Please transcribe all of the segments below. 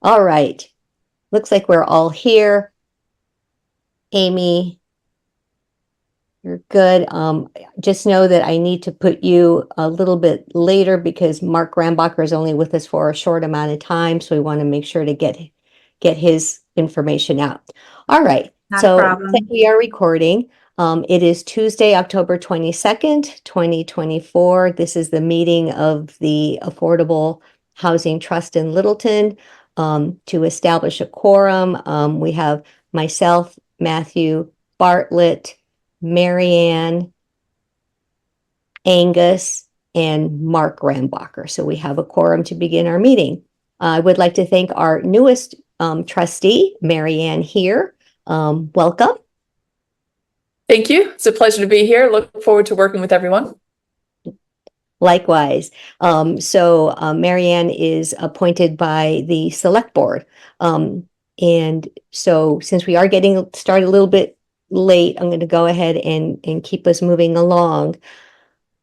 All right. Looks like we're all here. Amy, you're good. Just know that I need to put you a little bit later because Mark Rambacher is only with us for a short amount of time, so we want to make sure to get his information out. All right. Not a So it looks like problem. we are recording. It is Tuesday, October 22nd, 2024. This is the meeting of the Affordable Housing Trust in Littleton to establish a quorum. We have myself, Matthew Bartlett, Marianne, Angus, and Mark Rambacher. So we have a quorum to begin our meeting. I would like to thank our newest trustee, Marianne here. Welcome. Thank you. It's a pleasure to be here. Look forward to working with everyone. Likewise. Marianne is appointed by the select board. And so since we are getting started a little bit late, I'm going to go ahead and keep us moving along.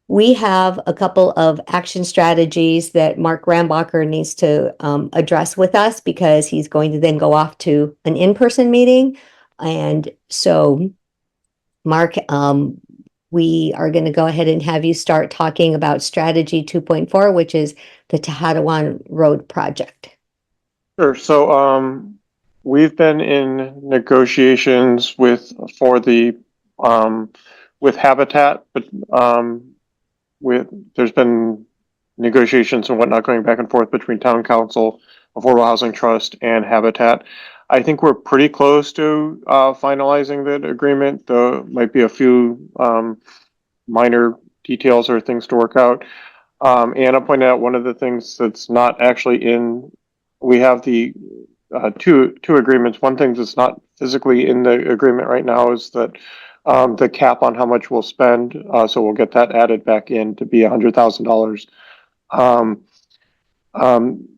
We have a couple of action strategies that Mark Rambacher needs to address with us because he's going to then go off to an in-person meeting. And so, Mark, we are going to go ahead and have you start talking about strategy 2.4, which is the Tehadawon Road project. Sure. So we've been in negotiations with Habitat, but there's been negotiations and whatnot going back and forth between Town Council, Affordable Housing Trust, and Habitat. I think we're pretty close to finalizing that agreement. There might be a few minor details or things to work out. Anna pointed out one of the things that's not actually in. We have the two agreements. One thing that's not physically in the agreement right now is that the cap on how much we'll spend. So we'll get that added back in to be $100,000.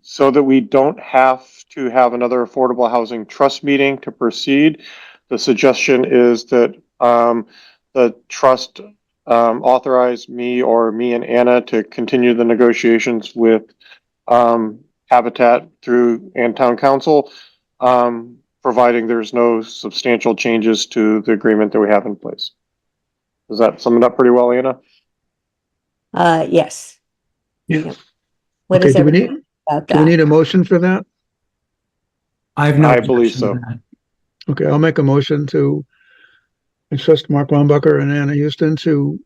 So that we don't have to have another affordable housing trust meeting to proceed. The suggestion is that the trust authorize me and Anna to continue the negotiations with Habitat and Town Council, providing there's no substantial changes to the agreement that we have in place. Does that sum it up pretty well, Anna? Yes. Yes. Yep. What is everything about that? Do we need a motion for that? I believe so. Okay, I'll make a motion to entrust Mark Rambacher and Anna Houston to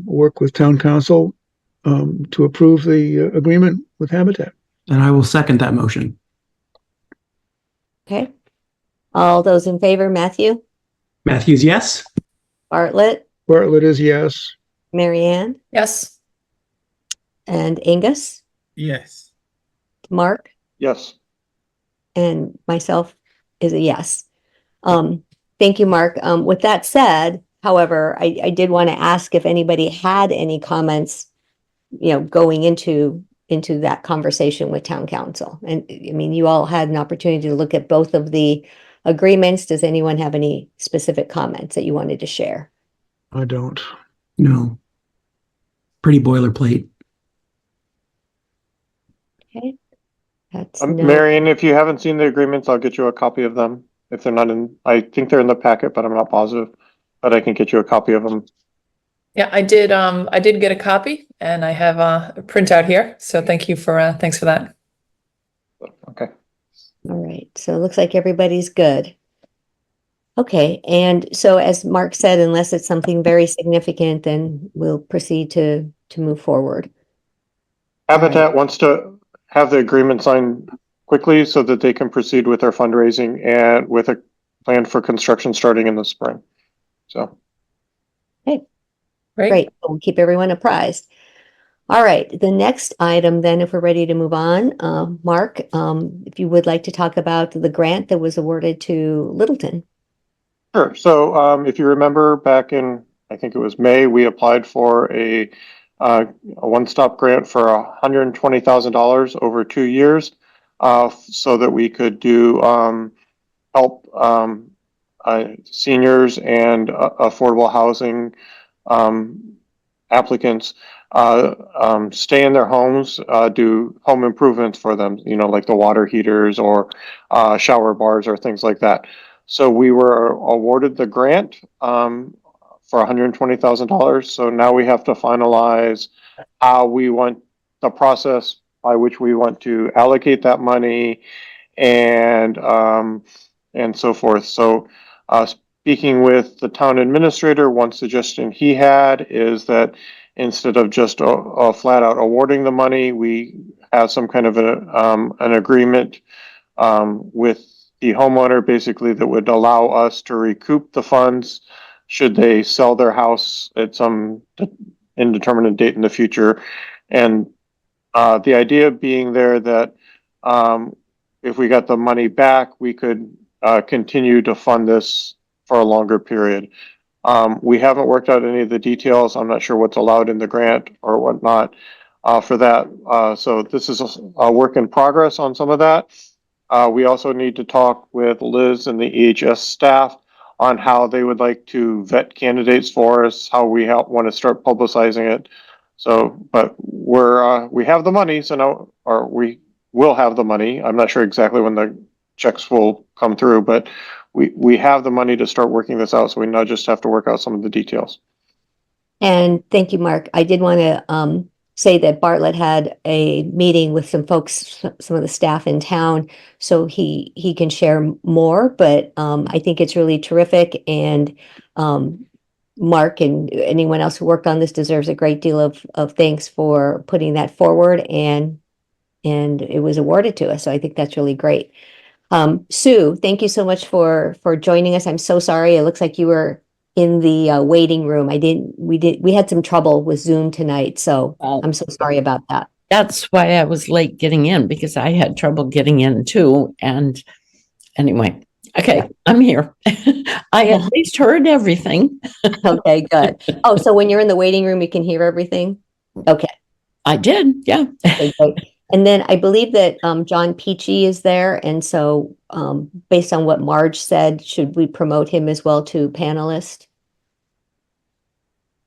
work with Town Council to approve the agreement with Habitat. And I will second that motion. Okay. All those in favor, Matthew? Matthews, yes. Bartlett? Bartlett is yes. Marianne? Yes. And Angus? Yes. Mark? Yes. And myself is a yes. Thank you, Mark. With that said, however, I did want to ask if anybody had any comments, going into that conversation with Town Council. And I mean, you all had an opportunity to look at both of the agreements. Does anyone have any specific comments that you wanted to share? I don't. No. Pretty boilerplate. Okay. That's Marion, if you haven't seen the agreements, I'll get you a copy of them. If they're not in, I think they're in the packet, but I'm not positive. But I can get you a copy of them. Yeah, I did get a copy and I have a printout here. So thank you for thanks for that. Okay. All right. So it looks like everybody's good. Okay. And so as Mark said, unless it's something very significant, then we'll proceed to move forward. Habitat wants to have the agreement signed quickly so that they can proceed with their fundraising and with a plan for construction starting in the spring. So. Okay. Great. We'll keep everyone apprised. All right. The next item then, if we're ready to move on, Mark, if you would like to talk about the grant that was awarded to Littleton. Sure. So if you remember back in, I think it was May, we applied for a one-stop grant for $120,000 over 2 years so that we could do help seniors and affordable housing applicants stay in their homes, do home improvements for them, you know, like the water heaters or shower bars or things like that. So we were awarded the grant for $120,000. So now we have to finalize how we want the process by which we want to allocate that money and so forth. So speaking with the town administrator, one suggestion he had is that instead of just a flat out awarding the money, we have some kind of an agreement with the homeowner, basically, that would allow us to recoup the funds should they sell their house at some indeterminate date in the future. And the idea being there that if we got the money back, we could continue to fund this for a longer period. We haven't worked out any of the details. I'm not sure what's allowed in the grant or whatnot for that. So this is a work in progress on some of that. We also need to talk with Liz and the EHS staff on how they would like to vet candidates for us, how we want to start publicizing it. So, but we have the money, so now, or we will have the money. I'm not sure exactly when the checks will come through, but we have the money to start working this out. So we now just have to work out some of the details. And thank you, Mark. I did want to say that Bartlett had a meeting with some folks, some of the staff in town, so he can share more. But I think it's really terrific, and Mark and anyone else who worked on this deserves a great deal of thanks for putting that forward, and it was awarded to us. So I think that's really great. Sue, thank you so much for joining us. I'm so sorry. It looks like you were in the waiting room. We had some trouble with Zoom tonight, so Well, I'm so sorry about that. that's why I was late getting in, because I had trouble getting in too. And anyway, okay, I'm here. I at least heard everything. Okay, good. Oh, so when you're in the waiting room, you can hear everything? Okay. I did, yeah. Okay, great. And then I believe that John Peachy is there, and so based on what Marge said, should we promote him as well to panelist?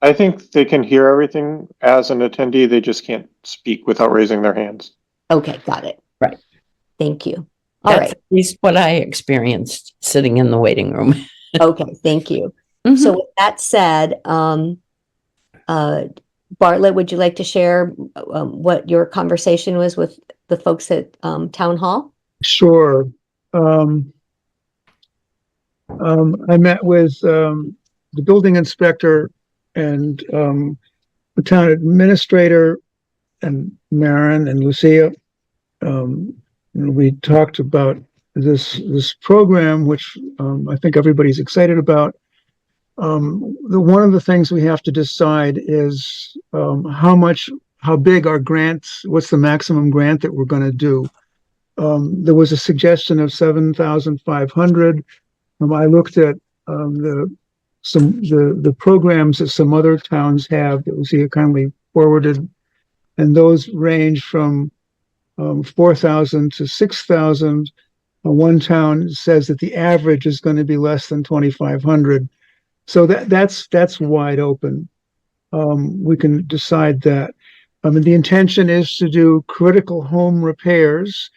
I think they can hear everything as an attendee. They just can't speak without raising their hands. Okay, got it. Right. Thank you. All That's right. at least what I experienced sitting in the waiting room. Okay, thank you. Mhm. So with that said, Bartlett, would you like to share what your conversation was with the folks at Town Hall? Sure. I met with the building inspector and the town administrator and Maren and Lucia. And we talked about this program, which I think everybody's excited about. One of the things we have to decide is how big our grants, what's the maximum grant that we're going to do. There was a suggestion of 7,500. I looked at the programs that some other towns have that Lucia kindly forwarded, and those range from 4,000 to 6,000. One town says that the average is going to be less than 2,500. So that's wide open. We can decide that. The intention is to do critical home repairs,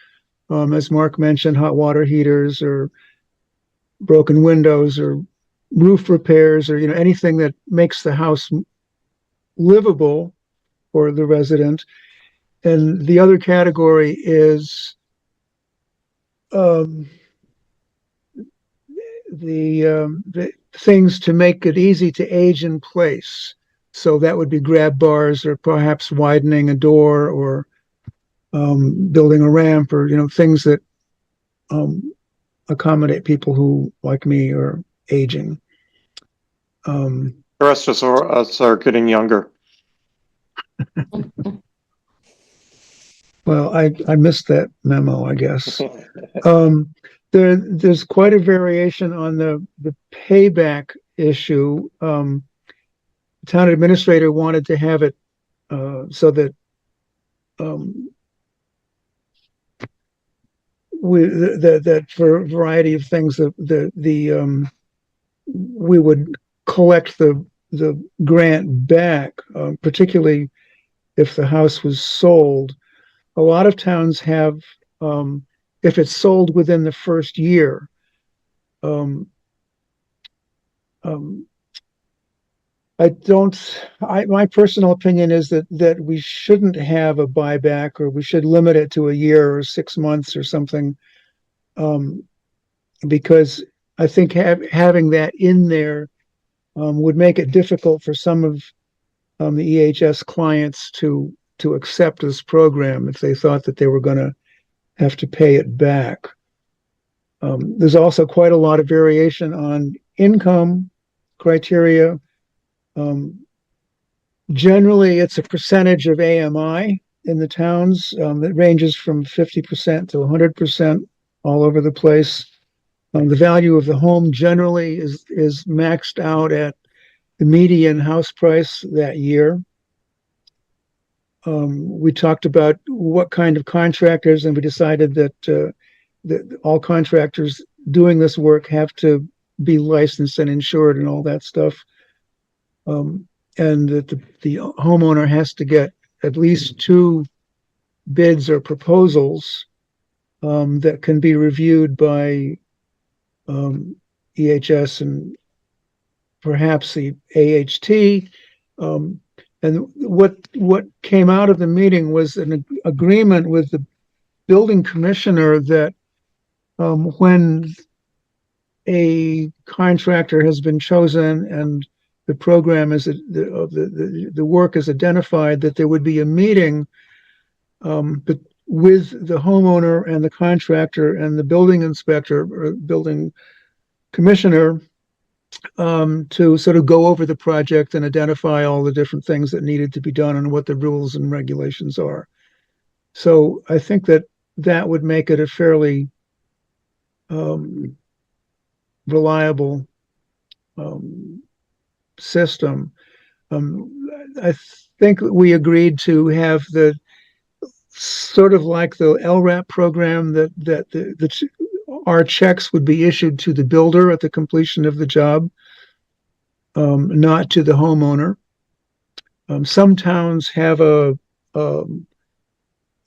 as Mark mentioned, hot water heaters or broken windows or roof repairs, or anything that makes the house livable for the resident. And the other category is the things to make it easy to age in place. So that would be grab bars, or perhaps widening a door, or building a ramp, or things that accommodate people who, like me, are aging. The rest of us are getting younger. Well, I missed that memo, I guess. There's quite a variation on the payback issue. The town administrator wanted to have it so that that for a variety of things, we would collect the grant back, particularly if the house was sold. A lot of towns have, if it's sold within the first year, um, um, my personal opinion is that we shouldn't have a buyback, or we should limit it to a year or 6 months or something. Because I think having that in there, would make it difficult for some of, the EHS clients to accept this program if they thought that they were going to have to pay it back. There's also quite a lot of variation on income criteria. Generally, it's a percentage of AMI in the towns. It ranges from 50% to 100% all over the place. The value of the home generally is maxed out at the median house price that year. We talked about what kind of contractors, and we decided that all contractors doing this work have to be licensed and insured and all that stuff. And that the homeowner has to get at least 2 bids or proposals, that can be reviewed by, EHS and perhaps the AHT. And what came out of the meeting was an agreement with the building commissioner that, when a contractor has been chosen and the program is the work is identified, that there would be a meeting, but with the homeowner and the contractor and the building inspector or building commissioner, to sort of go over the project and identify all the different things that needed to be done and what the rules and regulations are. So I think that would make it a fairly, reliable, system. I think we agreed to have the sort of like the LRAP program, that our checks would be issued to the builder at the completion of the job, not to the homeowner. Some towns have a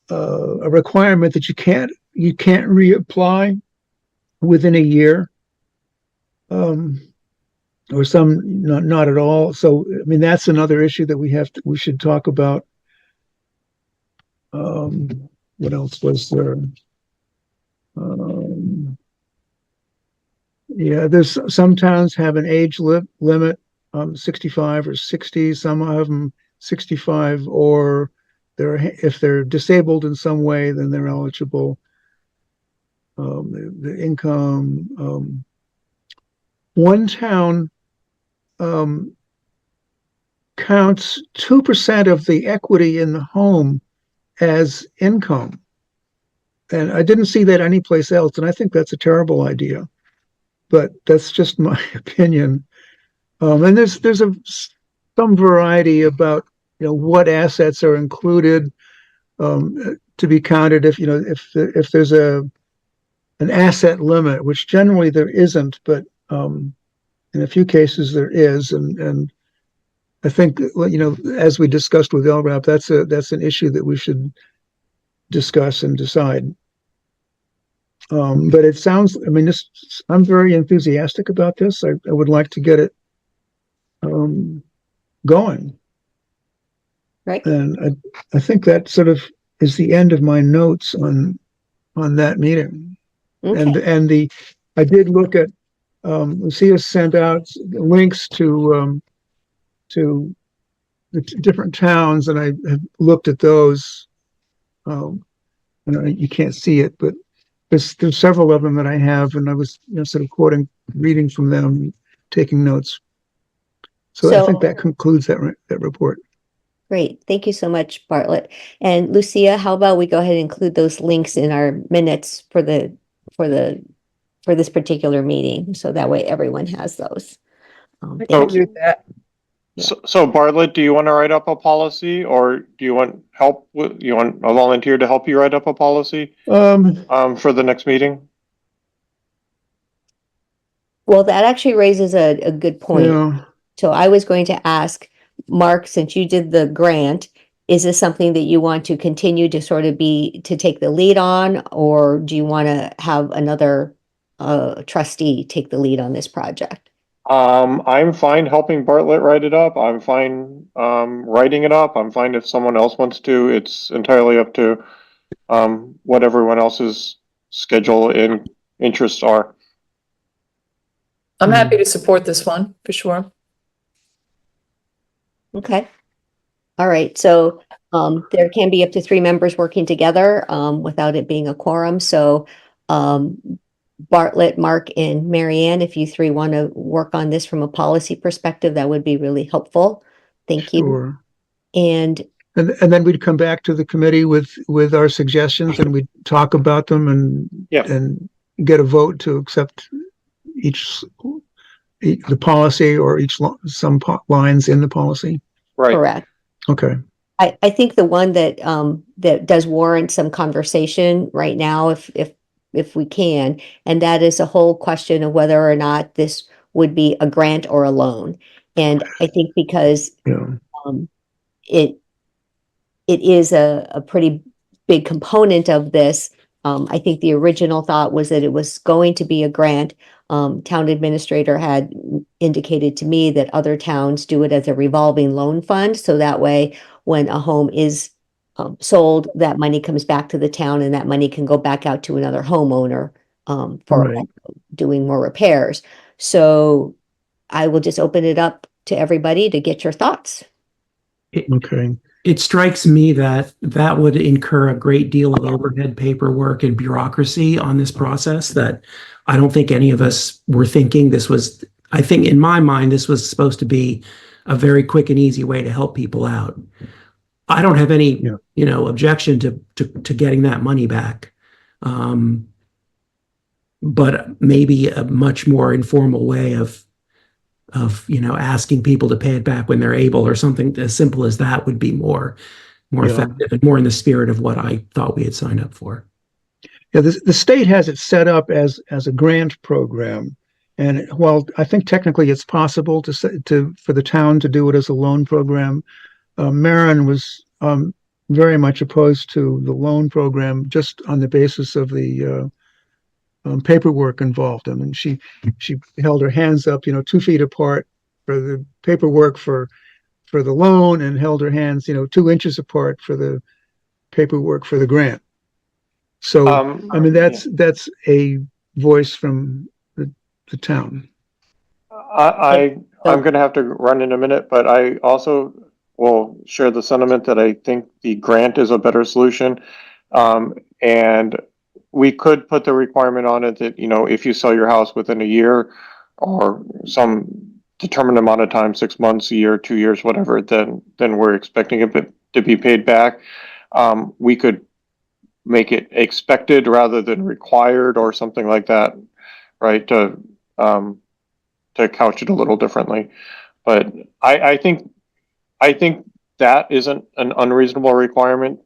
requirement that you can't reapply within a year, or some not at all. So I mean, that's another issue that we should talk about. What else was there? Yeah, there's some towns have an age limit, 65 or 60. Some of them 65, or if they're disabled in some way, then they're eligible. The income. One town, counts 2% of the equity in the home as income. And I didn't see that anyplace else, and I think that's a terrible idea. But that's just my opinion. And there's some variety about, what assets are included, to be counted if there's an asset limit, which generally there isn't, but in a few cases there is, and I think, as we discussed with LRAP, that's an issue that we should discuss and decide. But it sounds, I mean, I'm very enthusiastic about this. I would like to get it going. Right. And I think that sort of is the end of my notes on that meeting. Okay. I did look at, Lucia sent out links to the different towns, and I have looked at those. You can't see it, but there's several of them that I have, and I was sort of reading from them, taking notes. So I think that concludes that report. Great. Thank you so much, Bartlett. And Lucia, how about we go ahead and include those links in our minutes for this particular meeting, so that way everyone has those. I can do that. So Bartlett, do you want to write up a policy, or do you want help you want a volunteer to help you write up a policy for the next meeting? Well, that actually raises a good point. Yeah. So I was going to ask Mark, since you did the grant, is this something that you want to continue to sort of to take the lead on, or do you want to have another trustee take the lead on this project? I'm fine helping Bartlett write it up. I'm fine, writing it up. I'm fine if someone else wants to. It's entirely up to, what everyone else's schedule and interests are. I'm happy to support this one for sure. Okay. All right, so there can be up to 3 members working together without it being a quorum. So Bartlett, Mark, and Marianne, if you 3 want to work on this from a policy perspective, that would be really helpful. Thank you. Sure. And And then we'd come back to the committee with our suggestions, and we'd talk about them Yeah. and get a vote to accept the policy or some lines in the policy. Right. correct. Okay. I think the one that that does warrant some conversation right now, if we can, and that is a whole question of whether or not this would be a grant or a loan. And I think because Yeah. it is a pretty big component of this. I think the original thought was that it was going to be a grant. Town administrator had indicated to me that other towns do it as a revolving loan fund. So that way, when a home is sold, that money comes back to the town and that money can go back out to another homeowner for Right. doing more repairs. So I will just open it up to everybody to get your thoughts. Okay. It strikes me that that would incur a great deal of overhead paperwork and bureaucracy on this process that I don't think any of us were thinking. I think in my mind, this was supposed to be a very quick and easy way to help people out. I don't have any, Yeah. objection to getting that money back. But maybe a much more informal way of asking people to pay it back when they're able, or something as simple as that would be more Yeah. effective and more in the spirit of what I thought we had signed up for. Yeah, the state has it set up as a grant program, and while I think technically it's possible for the town to do it as a loan program, Maren was very much opposed to the loan program just on the basis of the paperwork involved. I mean, she held her hands up, 2 feet apart for the paperwork for the loan, and held her hands, 2 inches apart for the paperwork for the grant. So, I mean, that's a voice from the town. I'm gonna have to run in a minute, but I also will share the sentiment that I think the grant is a better solution. And we could put the requirement on it that, if you sell your house within a year or some determined amount of time, 6 months, a year, 2 years, whatever, then we're expecting it to be paid back. We could make it expected rather than required or something like that, right? To couch it a little differently. But I think that isn't an unreasonable requirement.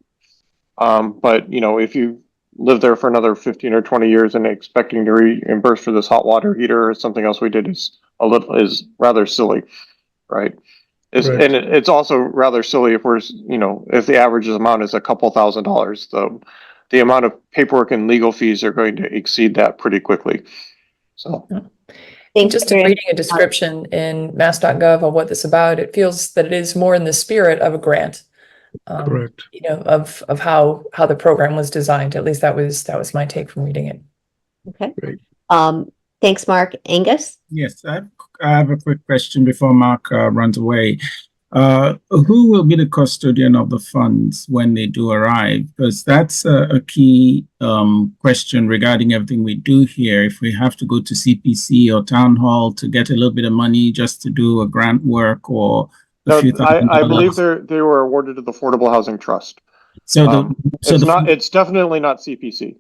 But if you live there for another 15 or 20 years and expecting to reimburse for this hot water heater or something else we did is rather silly, right? Right. And it's also rather silly if if the average amount is a couple $1,000s, the amount of paperwork and legal fees are going to exceed that pretty quickly. So. Thanks, Just in Marianne. reading a description in mass.gov of what this is about, it feels that it is more in the spirit of a grant. Correct. Of how the program was designed. At least that was my take from reading it. Okay. Great. Thanks, Mark. Angus? Yes, I have a quick question before Mark runs away. Who will be the custodian of the funds when they do arrive? Because that's a key question regarding everything we do here. If we have to go to CPC or town hall to get a little bit of money just to do a grant work or No, I believe they were awarded to the Affordable Housing Trust. It's definitely not CPC.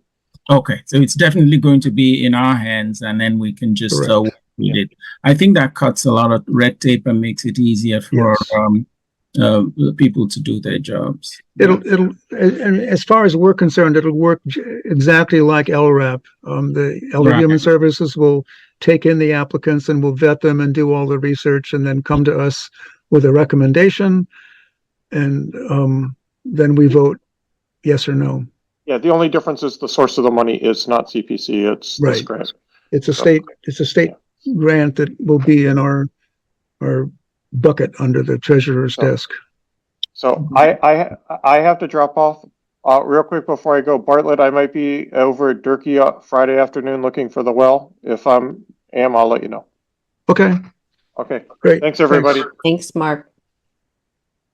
Okay, so it's definitely going to be in our hands, and then we can just Correct. read it. I think that cuts a lot of red tape and makes it easier for people to do their jobs. And as far as we're concerned, it'll work exactly like LRAP. The Elder Right. Human Services will take in the applicants and will vet them and do all the research and then come to us with a recommendation. and then we vote yes or no. Yeah, the only difference is the source of the money is not CPC, it's this Right. grant. It's a state grant that will be in our bucket under the treasurer's So- desk. So I have to drop off real quick before I go. Bartlett, I might be over at Durkee Friday afternoon looking for the well. If I'll let you know. Okay, Okay, great. thanks, everybody. Thanks, Mark.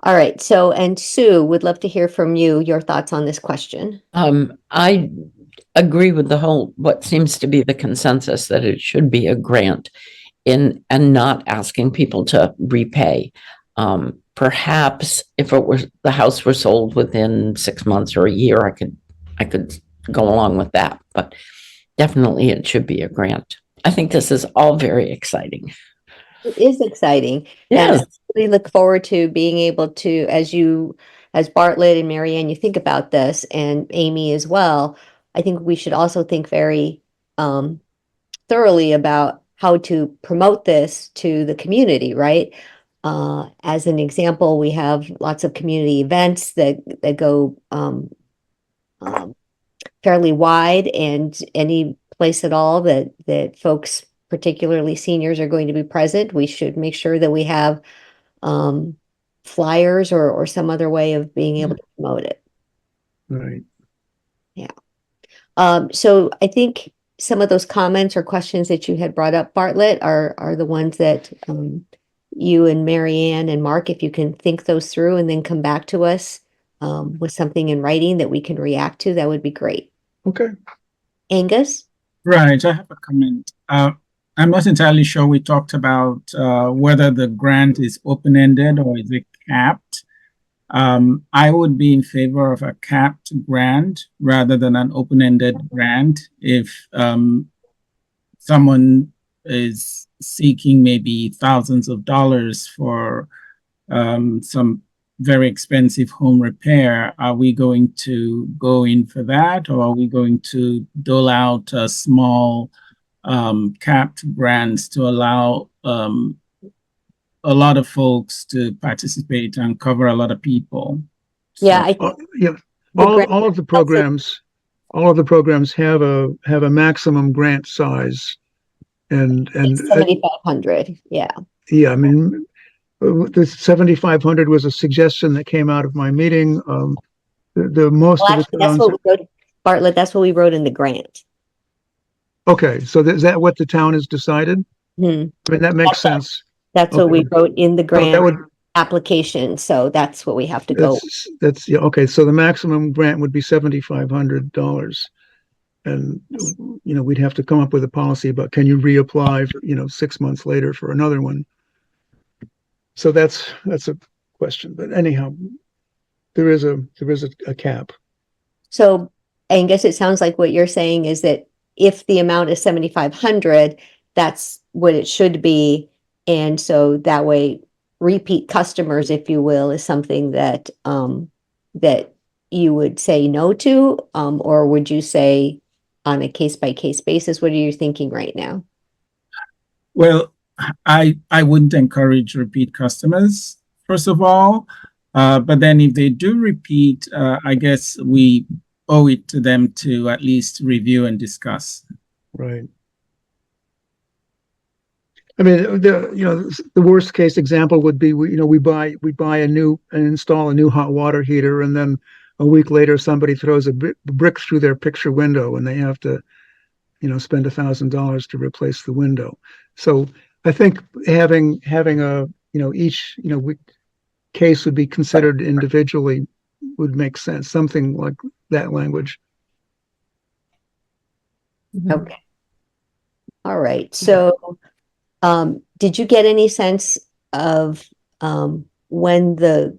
All right, so, and Sue, would love to hear from you, your thoughts on this question. I agree with what seems to be the consensus that it should be a grant and not asking people to repay. Perhaps if the house were sold within 6 months or a year, I could go along with that, but definitely it should be a grant. I think this is all very exciting. It is exciting. Yes. And we look forward to being able to, as Bartlett and Marianne, you think about this, and Amy as well, I think we should also think very thoroughly about how to promote this to the community, right? As an example, we have lots of community events that go fairly wide, and any place at all that folks, particularly seniors, are going to be present, we should make sure that we have flyers or some other way of being able to promote it. Right. So I think some of those comments or questions that you had brought up, Bartlett, are the ones that you and Marianne and Mark, if you can think those through and then come back to us with something in writing that we can react to, that would be great. Okay. Angus? Right, I have a comment. I'm not entirely sure we talked about whether the grant is open-ended or is it capped. I would be in favor of a capped grant rather than an open-ended grant. If someone is seeking maybe thousands of dollars for some very expensive home repair, are we going to go in for that, or are we going to dole out small capped grants to allow a lot of folks to participate and cover a lot of people? Yeah, I think Yeah, the grant- all of the programs have a maximum grant size, and 7,500. Yeah. yeah, I mean, the 7,500 was a suggestion that came out of my meeting. The most Well, of the actually, that's towns. what we wrote, Bartlett, that's what we wrote in the grant. Okay, so is that what the town has decided? Hmm. I mean, that makes sense. That's what we Okay. wrote in the So that grant would, application, so that's what we have to go. yeah, okay, so the maximum grant would be $7,500. And, we'd have to come up with a policy about, can you reapply for, 6 months later for another one? So that's a question, but anyhow, there is a cap. So Angus, it sounds like what you're saying is that if the amount is 7,500, that's what it should be. And so that way, repeat customers, if you will, is something that that you would say no to, or would you say on a case-by-case basis? What are you thinking right now? Well, I wouldn't encourage repeat customers, first of all. But then if they do repeat, I guess we owe it to them to at least review and discuss. Right. I mean, the worst case example would be, we buy and install a new hot water heater, and then a week later somebody throws a brick through their picture window and they have to, spend $1,000 to replace the window. So I think having a, each, case would be considered individually would make sense, something like that language. Okay. All right. So, did you get any sense of when the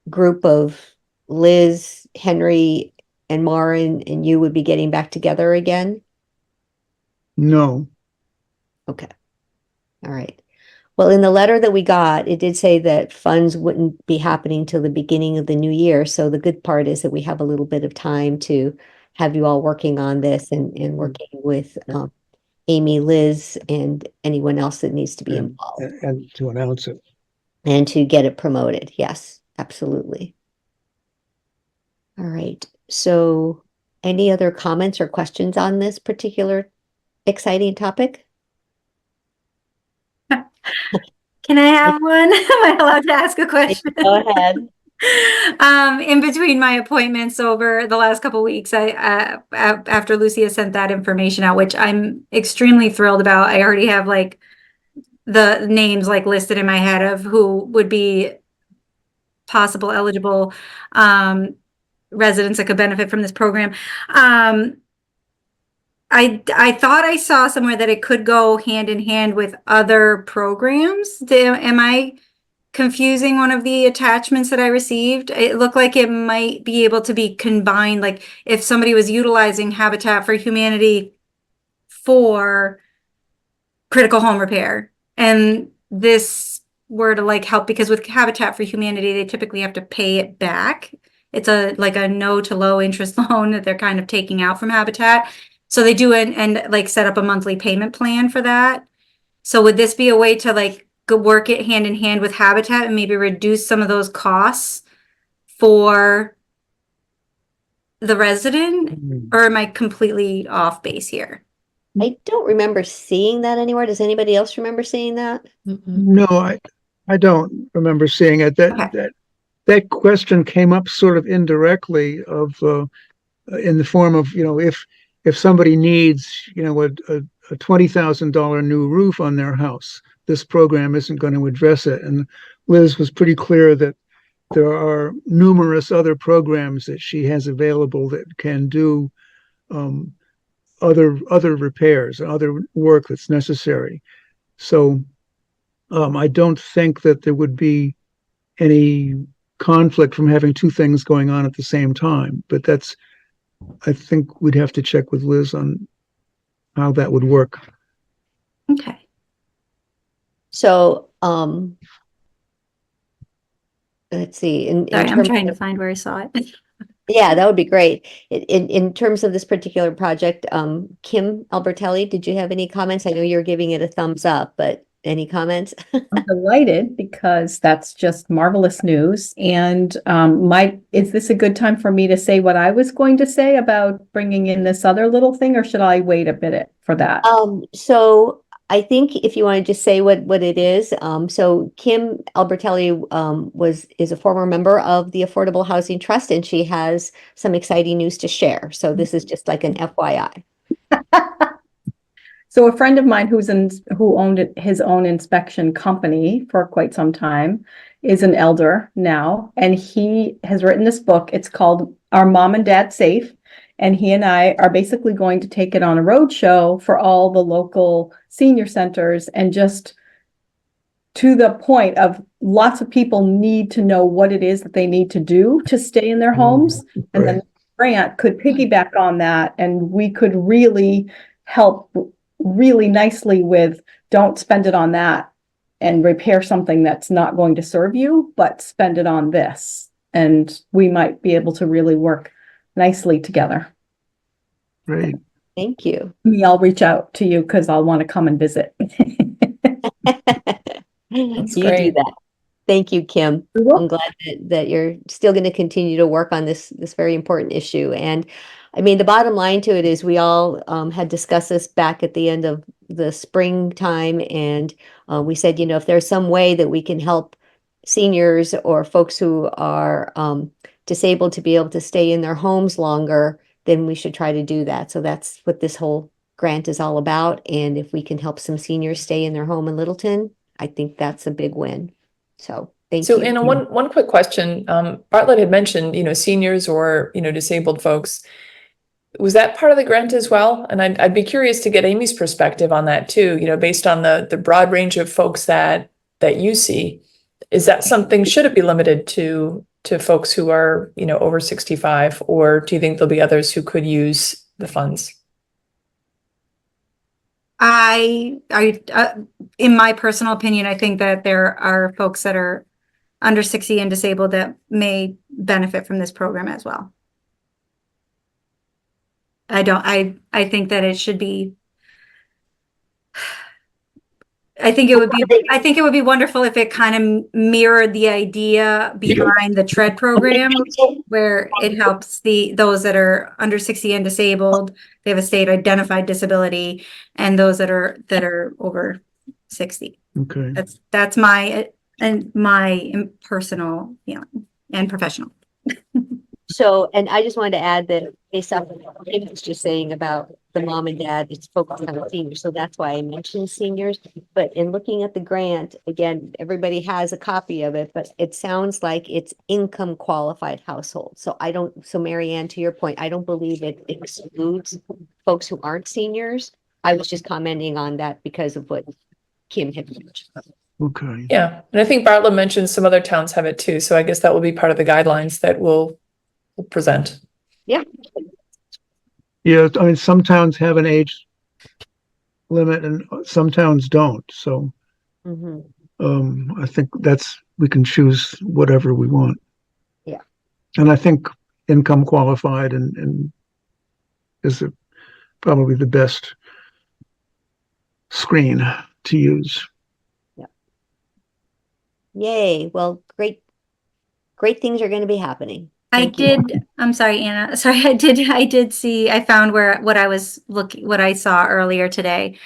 group of Liz, Henry, and Maureen and you would be getting back together again? No. Okay. All right. Well, in the letter that we got, it did say that funds wouldn't be happening till the beginning of the new year. So the good part is that we have a little bit of time to have you all working on this and working with Amy, Liz, and anyone else that needs to be involved. And to announce it. And to get it promoted. Yes, Absolutely. All right. So any other comments or questions on this particular exciting topic? Can I have one? Am I allowed to ask a question? Go ahead. In between my appointments over the last couple weeks, after Lucia sent that information out, which I'm extremely thrilled about. I already have like the names like listed in my head of who would be possible eligible residents that could benefit from this program. I thought I saw somewhere that it could go hand in hand with other programs. Am I confusing one of the attachments that I received? It looked like it might be able to be combined, like if somebody was utilizing Habitat for Humanity for critical home repair, and this were to like help, because with Habitat for Humanity, they typically have to pay it back. It's like a no to low interest loan that they're kind of taking out from Habitat. So they do and like set up a monthly payment plan for that. So would this be a way to like work it hand in hand with Habitat and maybe reduce some of those costs for the resident? Or am I completely off base here? I don't remember seeing that anywhere. Does anybody else remember seeing that? No, I don't remember seeing it. Okay. That question came up sort of indirectly in the form of, if somebody needs, a $20,000 new roof on their house, this program isn't going to address it. And Liz was pretty clear that there are numerous other programs that she has available that can do other repairs, other work that's necessary. So I don't think that there would be any conflict from having two things going on at the same time. But I think we'd have to check with Liz on how that would work. Okay. So, let's see. In Sorry, I'm terms trying to of- find where I saw it. Yeah, that would be great. In terms of this particular project, Kim Albertelli, did you have any comments? I know you're giving it a thumbs up, but any comments? I'm delighted because that's just marvelous news. And is this a good time for me to say what I was going to say about bringing in this other little thing, or should I wait a minute for that? So I think if you want to just say what it is, so Kim Albertelli is a former member of the Affordable Housing Trust, and she has some exciting news to share. So this is just like an FYI. So a friend of mine who owned his own inspection company for quite some time is an elder now, and he has written this book. It's called Are Mom and Dad Safe? And he and I are basically going to take it on a road show for all the local senior centers, and just to the point of lots of people need to know what it is that they need to do to stay in their homes. And then the grant could piggyback on that, and we could really help really nicely with, don't spend it on that and repair something that's not going to serve you, but spend it on this. And we might be able to really work nicely together. Great. Thank you. I'll reach out to you because I'll want to come and visit. You do great. that. Thank you, Kim. I'm glad that you're still going to continue to work on this very important issue. And I mean, the bottom line to it is we all had discussed this back at the end of the springtime, and we said, if there's some way that we can help seniors or folks who are disabled to be able to stay in their homes longer, then we should try to do that. So that's what this whole grant is all about. And if we can help some seniors stay in their home in Littleton, I think that's a big win. So thank you. So Anna, one quick question. Bartlett had mentioned, seniors or, disabled folks. Was that part of the grant as well? And I'd be curious to get Amy's perspective on that too, based on the broad range of folks that you see. Is that something, should it be limited to folks who are, over 65, or do you think there'll be others who could use the funds? In my personal opinion, I think that there are folks that are under 60 and disabled that may benefit from this program as well. I think that it should be I think it would be wonderful if it kind of mirrored the idea behind the TREAD program, where it helps those that are under 60 and disabled, they have a state identified disability, and those that are over 60. Okay. That's my personal feeling and professional. So, and I just wanted to add that based off of what Kim was just saying about the mom and dad, it's focused on the seniors. So that's why I mentioned seniors. But in looking at the grant, again, everybody has a copy of it, but it sounds like it's income qualified households. So so Mary Ann, to your point, I don't believe it excludes folks who aren't seniors. I was just commenting on that because of what Kim had mentioned. Okay. Yeah, and I think Bartlett mentioned some other towns have it too, so I guess that will be part of the guidelines that we'll present. Yeah. Yeah, I mean, some towns have an age limit and some towns don't. So Mhm. I think we can choose whatever we want. Yeah. And I think income qualified and is probably the best screen to use. Yay. Well, great things are going to be happening. I'm sorry, Anna. Sorry, I did see, I found what I saw earlier today.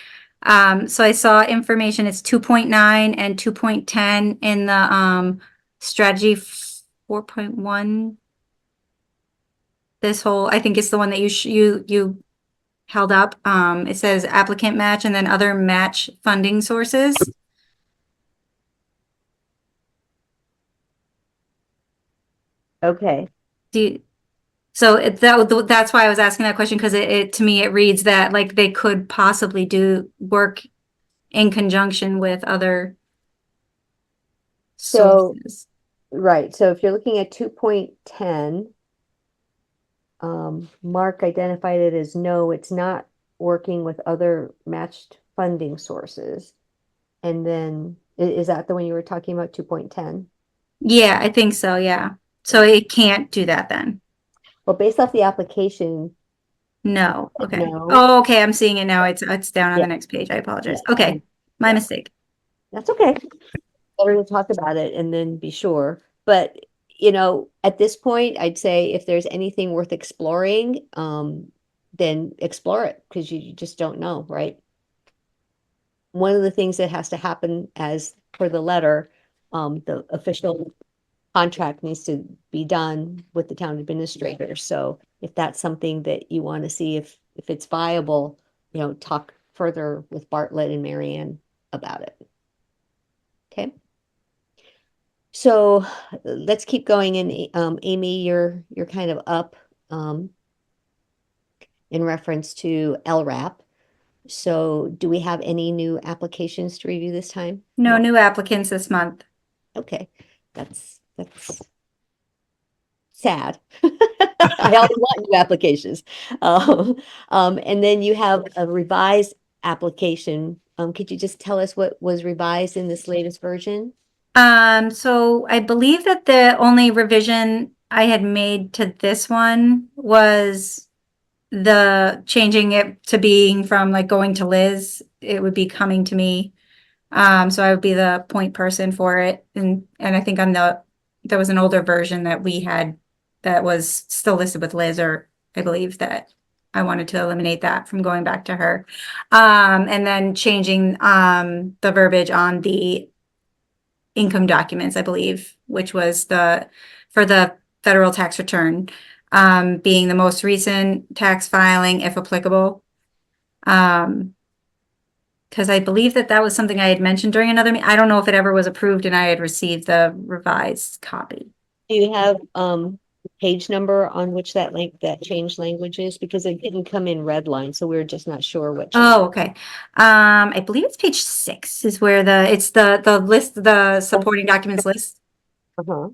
So I saw information, it's 2.9 and 2.10 in the, strategy 4.1. This whole, I think it's the one that you held up. It says applicant match and then other match funding sources. Okay. That's why I was asking that question, because to me, it reads that like they could possibly do work in conjunction with other So, sources. right. So if you're looking at 2.10, Mark identified it as no, it's not working with other matched funding sources. And then is that the one you were talking about, 2.10? Yeah, I think so. Yeah. So it can't do that then. Well, based off the application, No. Okay. No. Oh, okay. I'm seeing it now. It's down on Yeah. the next page. I apologize. Okay. My Yeah. mistake. that's okay. Better to talk about it and then be sure. But, at this point, I'd say if there's anything worth exploring, then explore it because you just don't know, right? One of the things that has to happen as per the letter, the official contract needs to be done with the town administrator. So if that's something that you want to see if it's viable, talk further with Bartlett and Marianne about it. Okay. So let's keep going. And Amy, you're kind of up in reference to LRAP. So do we have any new applications to review this time? No new applicants this month. Okay, that's sad. I always want new applications. And then you have a revised application. Could you just tell us what was revised in this latest version? So I believe that the only revision I had made to this one was the changing it to being from like going to Liz, it would be coming to me. So I would be the point person for it. And I think there was an older version that we had that was still listed with Liz, or I believe that I wanted to eliminate that from going back to her. And then changing the verbiage on the income documents, I believe, which was for the federal tax return, being the most recent tax filing, if applicable. Because I believe that was something I had mentioned during another meeting. I don't know if it ever was approved and I had received the revised copy. Do you have page number on which that changed language is? Because it didn't come in red line, so we're just not sure what. Oh, okay. I believe it's page 6 is where it's the list, the supporting documents list. Uh-huh.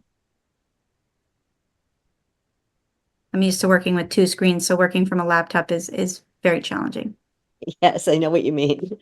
I'm used to working with 2 screens, so working from a laptop is very challenging. Yes, I know what you mean.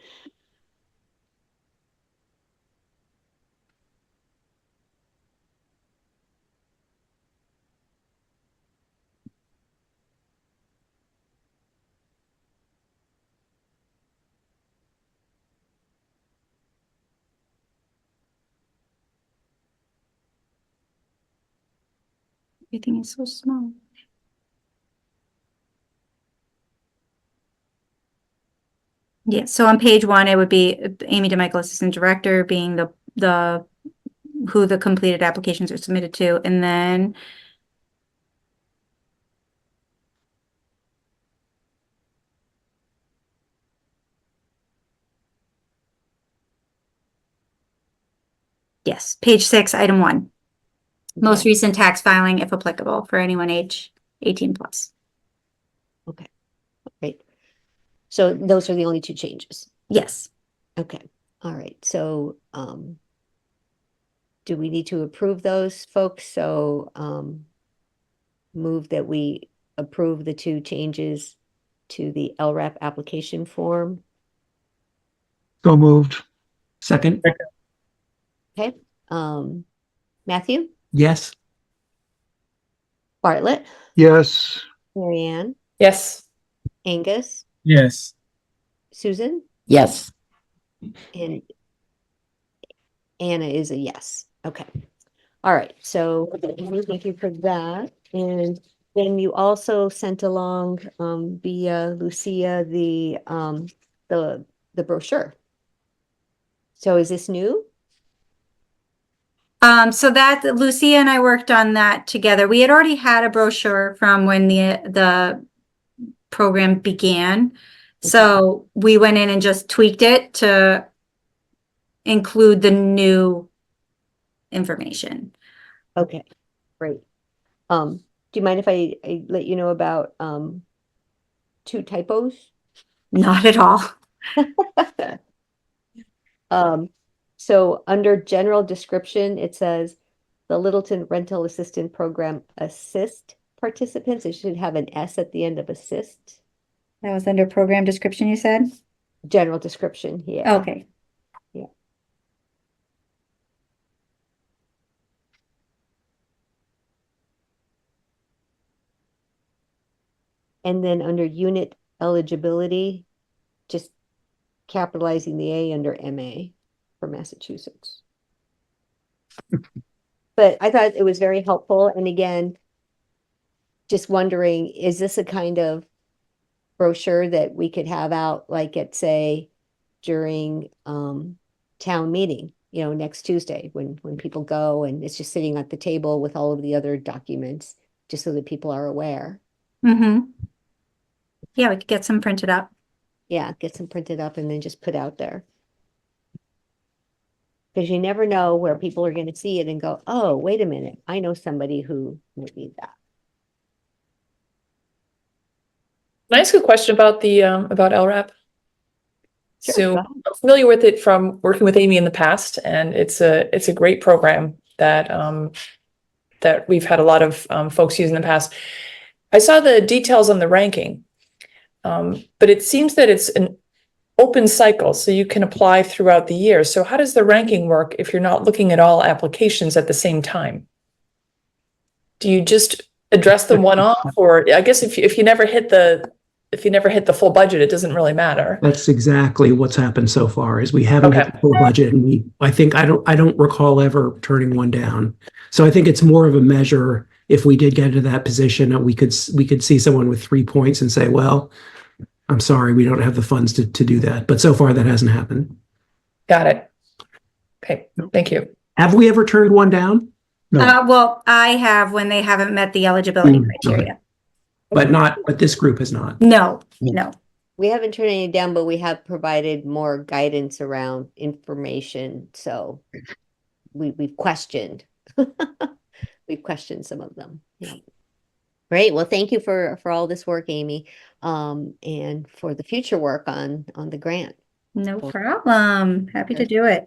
Everything is so small. Yeah, so on page 1, it would be Amy DeMichael, Assistant Director, being the who the completed applications are submitted to, and then yes, page 6, item 1. Most Okay. recent tax filing, if applicable, for anyone age 18 plus. Right. So those are the only two changes. Yes. Okay. All right. So, do we need to approve those, folks? So, move that we approve the 2 changes to the LRAP application form. So moved. Second, Okay. Matthew, yes. Bartlett, Yes. Marianne, Yes. Angus, Yes. Susan, Yes. and Anna is a yes. Okay. All right. So thank you for that. And then you also sent along via Lucia the brochure. So is this new? So that Lucia and I worked on that together. We had already had a brochure from when the program began. So we went in and just tweaked it to include the new information. Okay, great. Do you mind if I let you know about 2 typos? Not at all. So under general description, it says the Littleton Rental Assistant Program assist participants. It should have an S at the end of assist. That was under program description, you said? General description, yeah. Okay. And then under unit eligibility, just capitalizing the A under MA for Massachusetts. But I thought it was very helpful. And again, just wondering, is this a kind of brochure that we could have out like at, say, during town meeting, next Tuesday when people go and it's just sitting at the table with all of the other documents, just so that people are aware. Mm-hmm. Yeah, we could get some printed up. Yeah, get some printed up and then just put out there. Because you never know where people are going to see it and go, oh, wait a minute, I know somebody who would need that. Can I ask a question about the about LRAP? Sure, So go ahead. I'm familiar with it from working with Amy in the past, and it's a great program that that we've had a lot of folks use in the past. I saw the details on the ranking, but it seems that it's an open cycle, so you can apply throughout the year. So how does the ranking work if you're not looking at all applications at the same time? Do you just address them one off, or I guess if you never hit the full budget, it doesn't really matter. That's exactly what's happened so far is we haven't hit Okay. the full budget and I don't recall ever turning one down. So I think it's more of a measure. If we did get into that position, that we could see someone with 3 points and say, well, I'm sorry, we don't have the funds to do that. But so far that hasn't happened. Got it. Okay, thank you. Have we ever turned one down? No. Well, I have when they haven't met the eligibility Mm, criteria. But this group has not. No, Yeah. no. We haven't turned any down, but we have provided more guidance around information. So we've questioned. We've questioned some of them. Yeah. Great. Well, thank you for all this work, Amy, and for the future work on the grant. No problem. Happy to do it.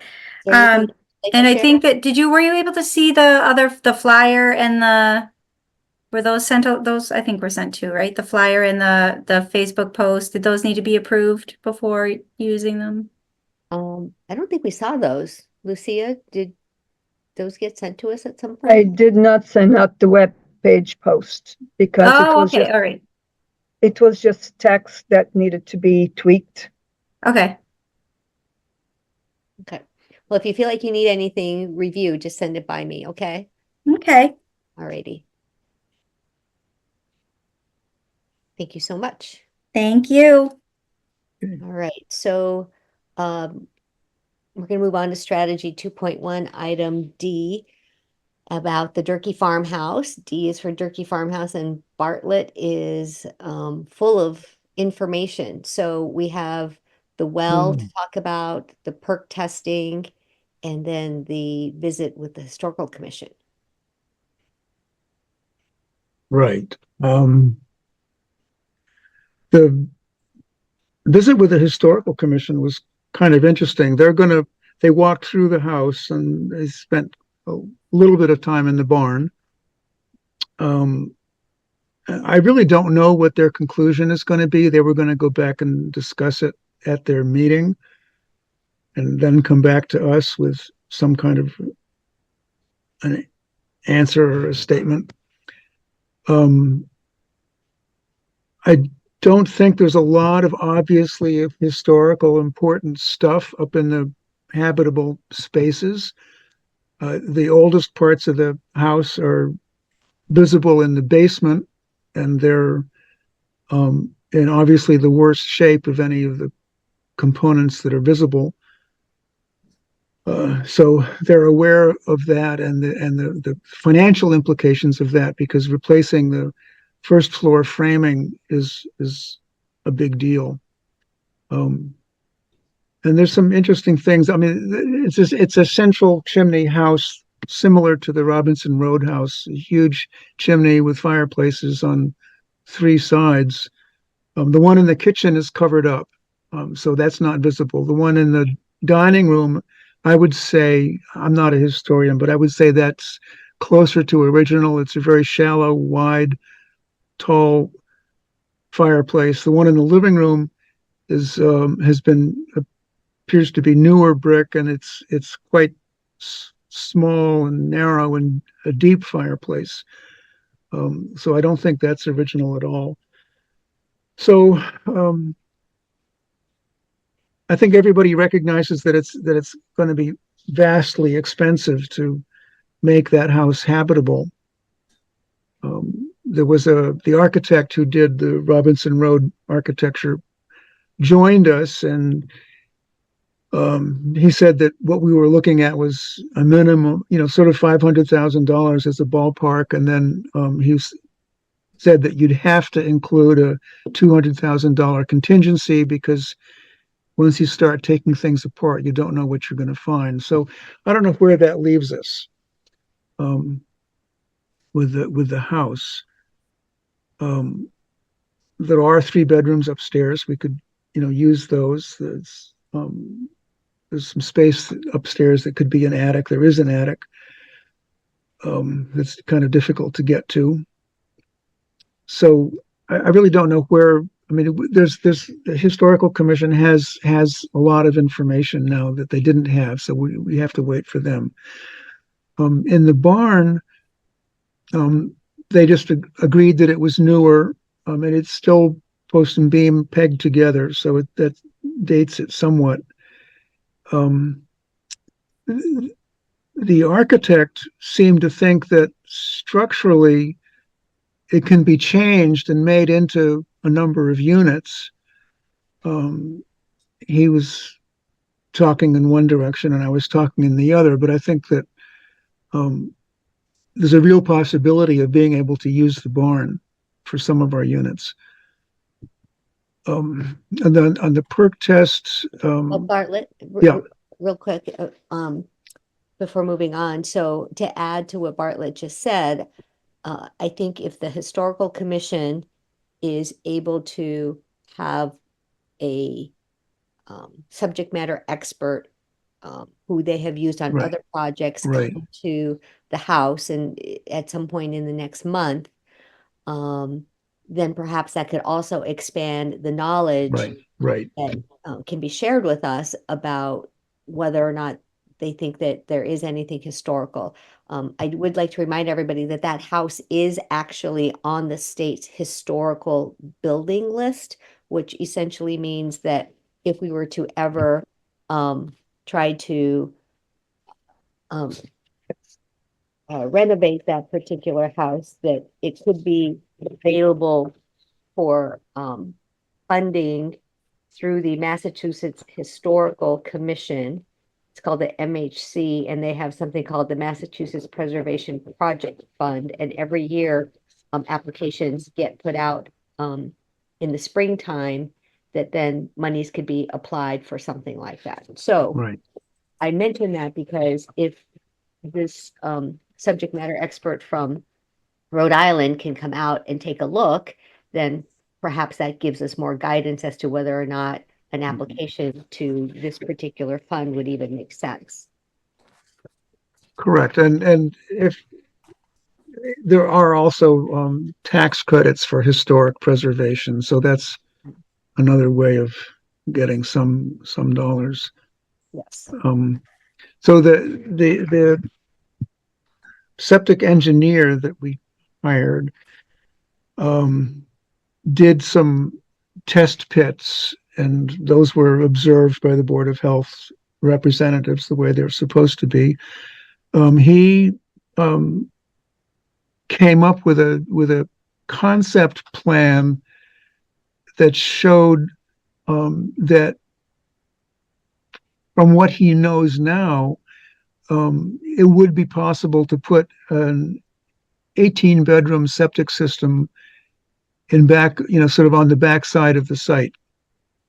Is there anything you'd like And to I share? think that were you able to see the flyer and were those sent out? Those I think were sent to, right? The flyer and the Facebook post, did those need to be approved before using them? I don't think we saw those. Lucia, did those get sent to us at some I point? did not send out the web page post because Oh, okay, all right. it was just text that needed to be tweaked. Okay. Okay. Well, if you feel like you need anything reviewed, just send it by me, okay? Okay. Alrighty. Thank you so much. Thank you. All right, so we're going to move on to strategy 2.1, item D, about the Durkee Farmhouse. D is for Durkee Farmhouse, and Bartlett is full of information. So we have the well to talk about, the perk testing, and then the visit with the Historical Commission. Right. The visit with the Historical Commission was kind of interesting. They walked through the house and they spent a little bit of time in the barn. I really don't know what their conclusion is going to be. They were going to go back and discuss it at their meeting and then come back to us with some kind of an answer or a statement. I don't think there's a lot of obviously historical important stuff up in the habitable spaces. The oldest parts of the house are visible in the basement, and they're in obviously the worst shape of any of the components that are visible. So they're aware of that and the financial implications of that, because replacing the first floor framing is a big deal. And there's some interesting things. I mean, it's a central chimney house similar to the Robinson Road house, a huge chimney with fireplaces on three sides. The one in the kitchen is covered up, so that's not visible. The one in the dining room, I would say, I'm not a historian, but I would say that's closer to original. It's a very shallow, wide, tall fireplace. The one in the living room appears to be newer brick, and it's quite small and narrow and a deep fireplace. So I don't think that's original at all. So I think everybody recognizes that it's going to be vastly expensive to make that house habitable. There was the architect who did the Robinson Road architecture joined us, and he said that what we were looking at was a minimum, sort of $500,000 as a ballpark, and then he said that you'd have to include a $200,000 contingency, because once you start taking things apart, you don't know what you're going to find. So I don't know where that leaves us with the house. There are 3 bedrooms upstairs. We could, use those. There's some space upstairs that could be an attic. There is an attic. That's kind of difficult to get to. So I really don't know where. I mean, the Historical Commission has a lot of information now that they didn't have, so we have to wait for them. In the barn, they just agreed that it was newer, and it's still post and beam pegged together, so that dates it somewhat. The architect seemed to think that structurally it can be changed and made into a number of units. He was talking in one direction and I was talking in the other, but I think that there's a real possibility of being able to use the barn for some of our units. And then on the perk tests, Bartlett, yeah. real quick, before moving on. So to add to what Bartlett just said, I think if the Historical Commission is able to have a subject matter expert who they have used on Right. other projects Right. come to the house and at some point in the next month, then perhaps that could also expand the knowledge Right. that can be shared with us about whether or not they think that there is anything historical. I would like to remind everybody that that house is actually on the state's historical building list, which essentially means that if we were to ever try to renovate that particular house, that it could be available for funding through the Massachusetts Historical Commission. It's called the MHC, and they have something called the Massachusetts Preservation Project Fund. And every year, applications get put out in the springtime that then monies could be applied for something like that. So Right. I mention that because if this subject matter expert from Rhode Island can come out and take a look, then perhaps that gives us more guidance as to whether or not an application to this particular fund would even make sense. Correct. And if there are also tax credits for historic preservation, so that's another way of getting some dollars. Yes. So the septic engineer that we hired did some test pits, and those were observed by the Board of Health representatives the way they're supposed to be. He came up with a concept plan that showed that from what he knows now, it would be possible to put an 18-bedroom septic system in back, sort of on the back side of the site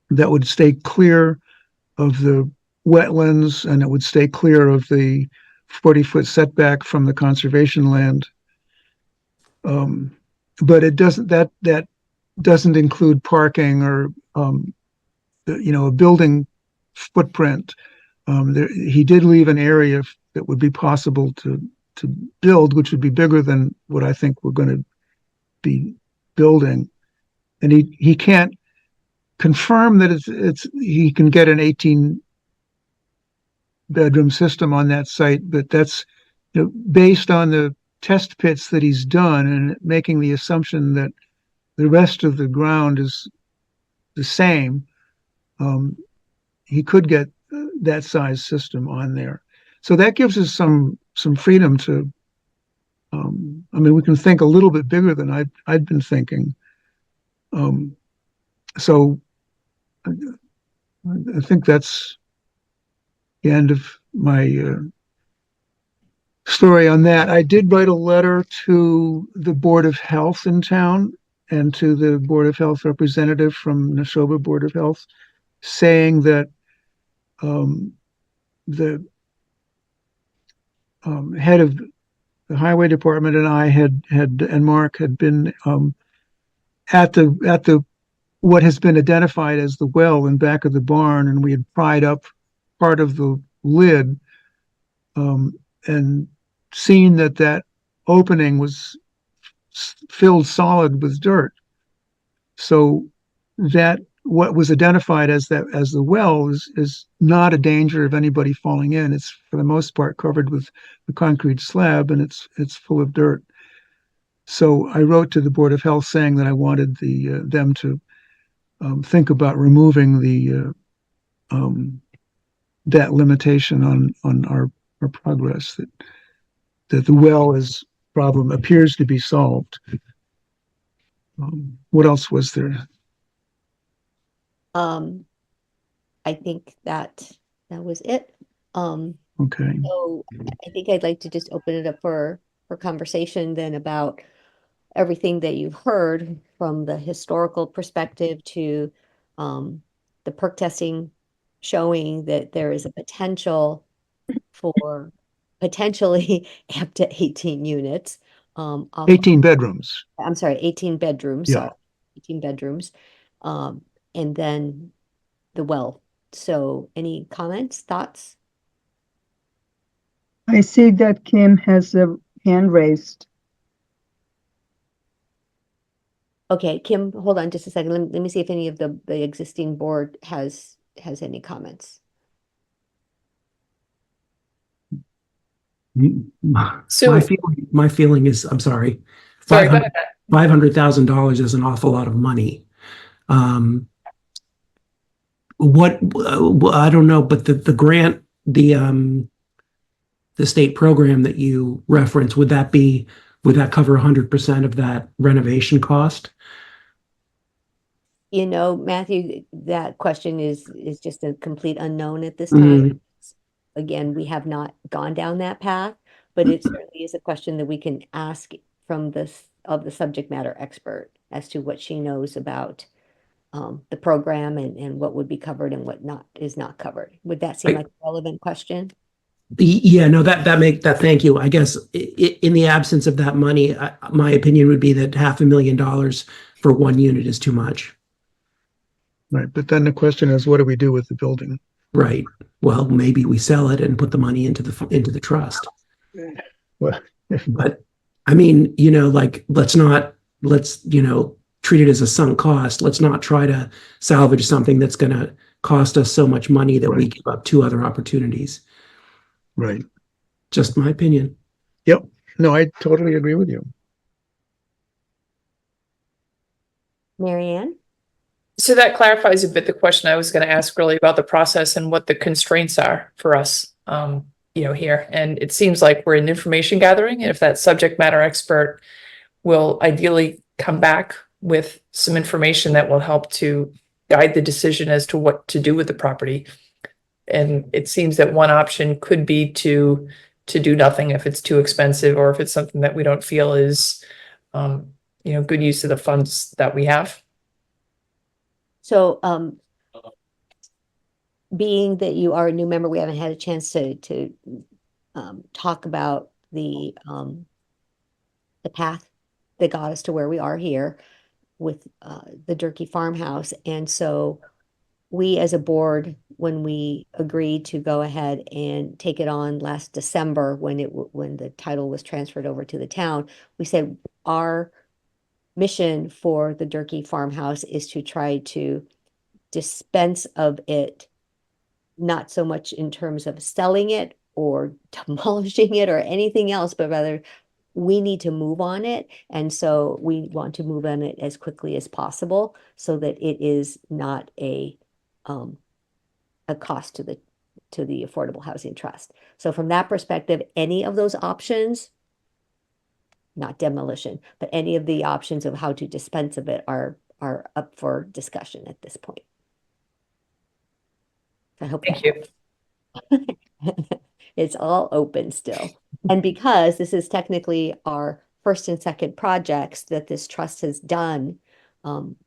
that would stay clear of the wetlands, and it would stay clear of the 40-foot setback from the conservation land. But it doesn't, that doesn't include parking or, a building footprint. He did leave an area that would be possible to build, which would be bigger than what I think we're going to be building. And he can't confirm that he can get an 18-bedroom system on that site, but that's based on the test pits that he's done and making the assumption that the rest of the ground is the same. He could get that size system on there. So that gives us some freedom to, we can think a little bit bigger than I'd been thinking. So I think that's the end of my story on that. I did write a letter to the Board of Health in town and to the Board of Health representative from Neshoba Board of Health, saying that the head of the highway department and I and Mark had been at the what has been identified as the well in back of the barn, and we had pried up part of the lid and seen that opening was filled solid with dirt. So that what was identified as the well is not a danger of anybody falling in. It's for the most part covered with the concrete slab, and it's full of dirt. So I wrote to the Board of Health saying that I wanted them to think about removing that limitation on our progress, that the well problem appears to be solved. What else was there? I think that was it. Okay. So I think I'd like to just open it up for conversation then about everything that you've heard from the historical perspective to the perk testing showing that there is a potential for potentially up to 18 units. 18 bedrooms. I'm sorry, 18 bedrooms. Yeah. Sorry, 18 bedrooms. And then the well. So any comments, thoughts? I see that Kim has a hand raised. Okay, Kim, hold on just a second. Let me see if any of the existing board has any comments. So, My feeling is, I'm sorry. sorry, go ahead. $500,000 is an awful lot of money. I don't know, but the grant, the state program that you referenced, would that cover 100% of that renovation cost? You know, Matthew, that question is just a complete unknown at this Mm. time. Again, we have not gone down that path, but it certainly is a question that we can ask from of the subject matter expert as to what she knows about the program and what would be covered and what is not covered. Would that seem like a relevant question? Yeah, no, thank you. I guess in the absence of that money, my opinion would be that $500,000 for one unit is too much. Right, but then the question is, what do we do with the building? Right. Well, maybe we sell it and put the money into the trust. Well, But I mean, like, let's treat it as a sunk cost. Let's not try to salvage something that's going to cost us so much money that we Right. give up two other opportunities. right. Just my opinion. Yep. No, I totally agree with you. Marianne? So that clarifies a bit the question I was going to ask really about the process and what the constraints are for us, here. And it seems like we're in information gathering, and if that subject matter expert will ideally come back with some information that will help to guide the decision as to what to do with the property. And it seems that one option could be to do nothing if it's too expensive, or if it's something that we don't feel is, good use of the funds that we have. So, being that you are a new member, we haven't had a chance to talk about the path that got us to where we are here with the Durkee Farmhouse. And so we as a board, when we agreed to go ahead and take it on last December, when the title was transferred over to the town, we said our mission for the Durkee Farmhouse is to try to dispense of it, not so much in terms of selling it or demolishing it or anything else, but rather we need to move on it. And so we want to move on it as quickly as possible so that it is not a cost to the Affordable Housing Trust. So from that perspective, any of those options, not demolition, but any of the options of how to dispense of it are up for discussion at this point. I hope Thank you. it's all open still. And because this is technically our first and second projects that this trust has done,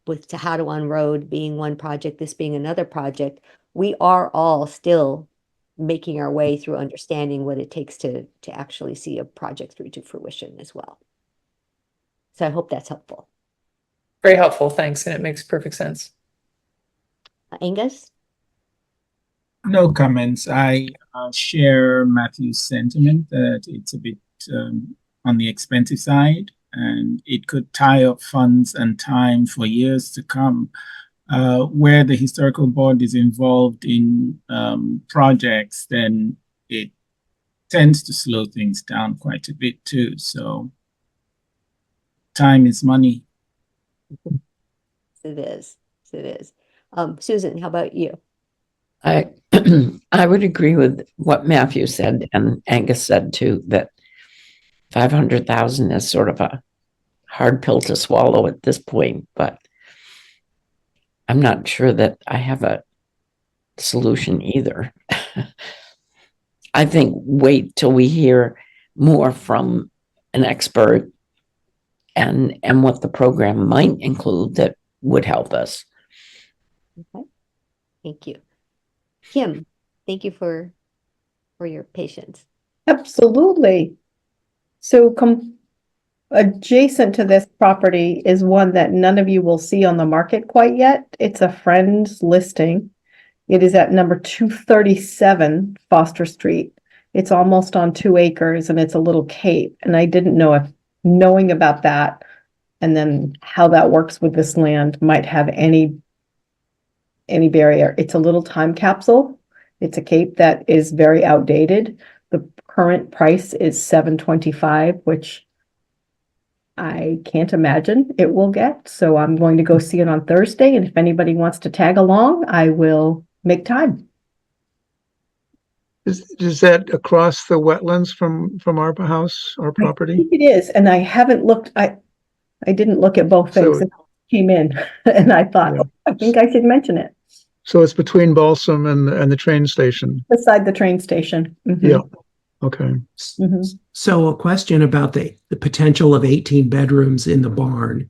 with Tehadawon Road being one project, this being another project, we are all still making our way through understanding what it takes to actually see a project through to fruition as well. So I hope that's helpful. Very helpful, thanks, and it makes perfect sense. Angus? No comments. I share Matthew's sentiment that it's a bit on the expensive side, and it could tie up funds and time for years to come. Where the historical board is involved in projects, then it tends to slow things down quite a bit too. So time is money. It is. It is. Susan, how about you? I I would agree with what Matthew said and Angus said too, that 500,000 is sort of a hard pill to swallow at this point, but I'm not sure that I have a solution either. I think wait till we hear more from an expert and what the program might include that would help us. Okay. Thank you. Kim, thank you for your patience. Absolutely. So adjacent to this property is one that none of you will see on the market quite yet. It's a friend's listing. It is at number 237 Foster Street. It's almost on 2 acres and it's a little cape. And I didn't know if knowing about that and then how that works with this land might have any barrier. It's a little time capsule. It's a cape that is very outdated. The current price is $725, which I can't imagine it will get. So I'm going to go see it on Thursday. And if anybody wants to tag along, I will make time. Is that across the wetlands from our house, our I property? think it is. And I haven't looked, I didn't look at both things. So- came in and I thought, Yeah. "Oh, I think I should mention it So it's between Balsam and the train station. beside the train station. Mhm, Yeah. Okay. mhm. So a question about the potential of 18 bedrooms in the barn.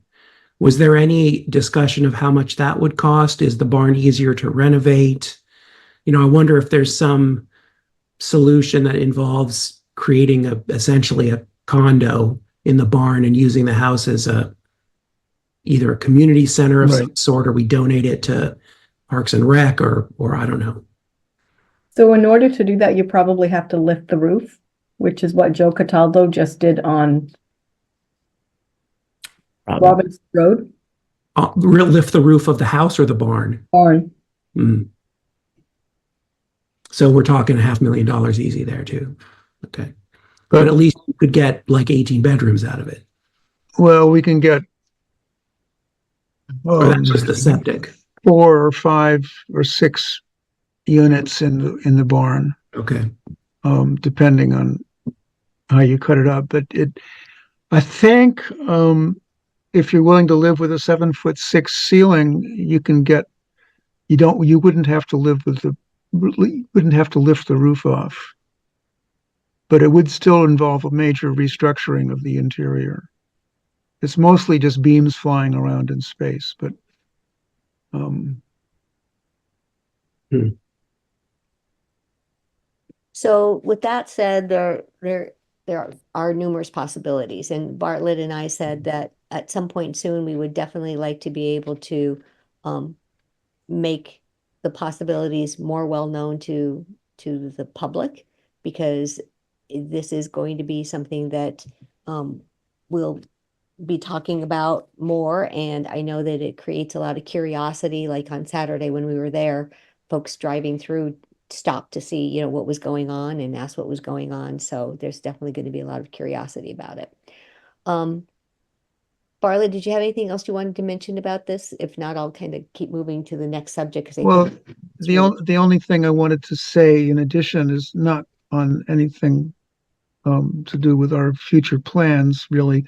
Was there any discussion of how much that would cost? Is the barn easier to renovate? I wonder if there's some solution that involves creating essentially a condo in the barn and using the house as either a community center of some Right. sort, or we donate it to Parks and Rec, or I don't know. So in order to do that, you probably have to lift the roof, which is what Joe Cataldo just did on Robbins Road Lift the roof of the house or the barn? barn. Mm. So we're talking $500,000 easy there too. Okay. But at least you could get like 18 bedrooms out of it. Well, we can get Or that's just the septic. 4 or 5 or 6 units in the barn, Okay. depending on how you cut it up. But I think, if you're willing to live with a 7'6" ceiling, you wouldn't have to lift the roof off. But it would still involve a major restructuring of the interior. It's mostly just beams flying around in space, but So with that said, there are numerous possibilities, and Bartlett and I said that at some point soon, we would definitely like to be able to make the possibilities more well-known to the public, because this is going to be something that we'll be talking about more, and I know that it creates a lot of curiosity. Like on Saturday when we were there, folks driving through stopped to see, what was going on and asked what was going on. So there's definitely going to be a lot of curiosity about it. Bartlett, did you have anything else you wanted to mention about this? If not, I'll kind of keep moving to the next subject because well, the only thing I wanted to say in addition is not on anything to do with our future plans, really.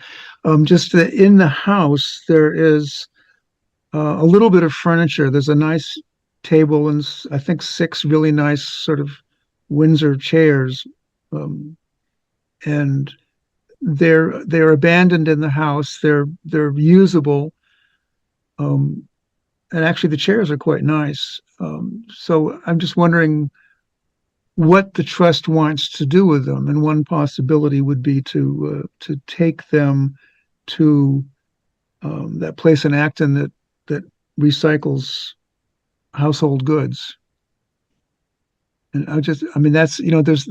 Just that in the house, there is a little bit of furniture. There's a nice table and I think 6 really nice sort of Windsor chairs. And they're abandoned in the house. They're usable. And actually the chairs are quite nice. So I'm just wondering what the trust wants to do with them. And one possibility would be to take them to that place in Acton that recycles household goods. And that's, there's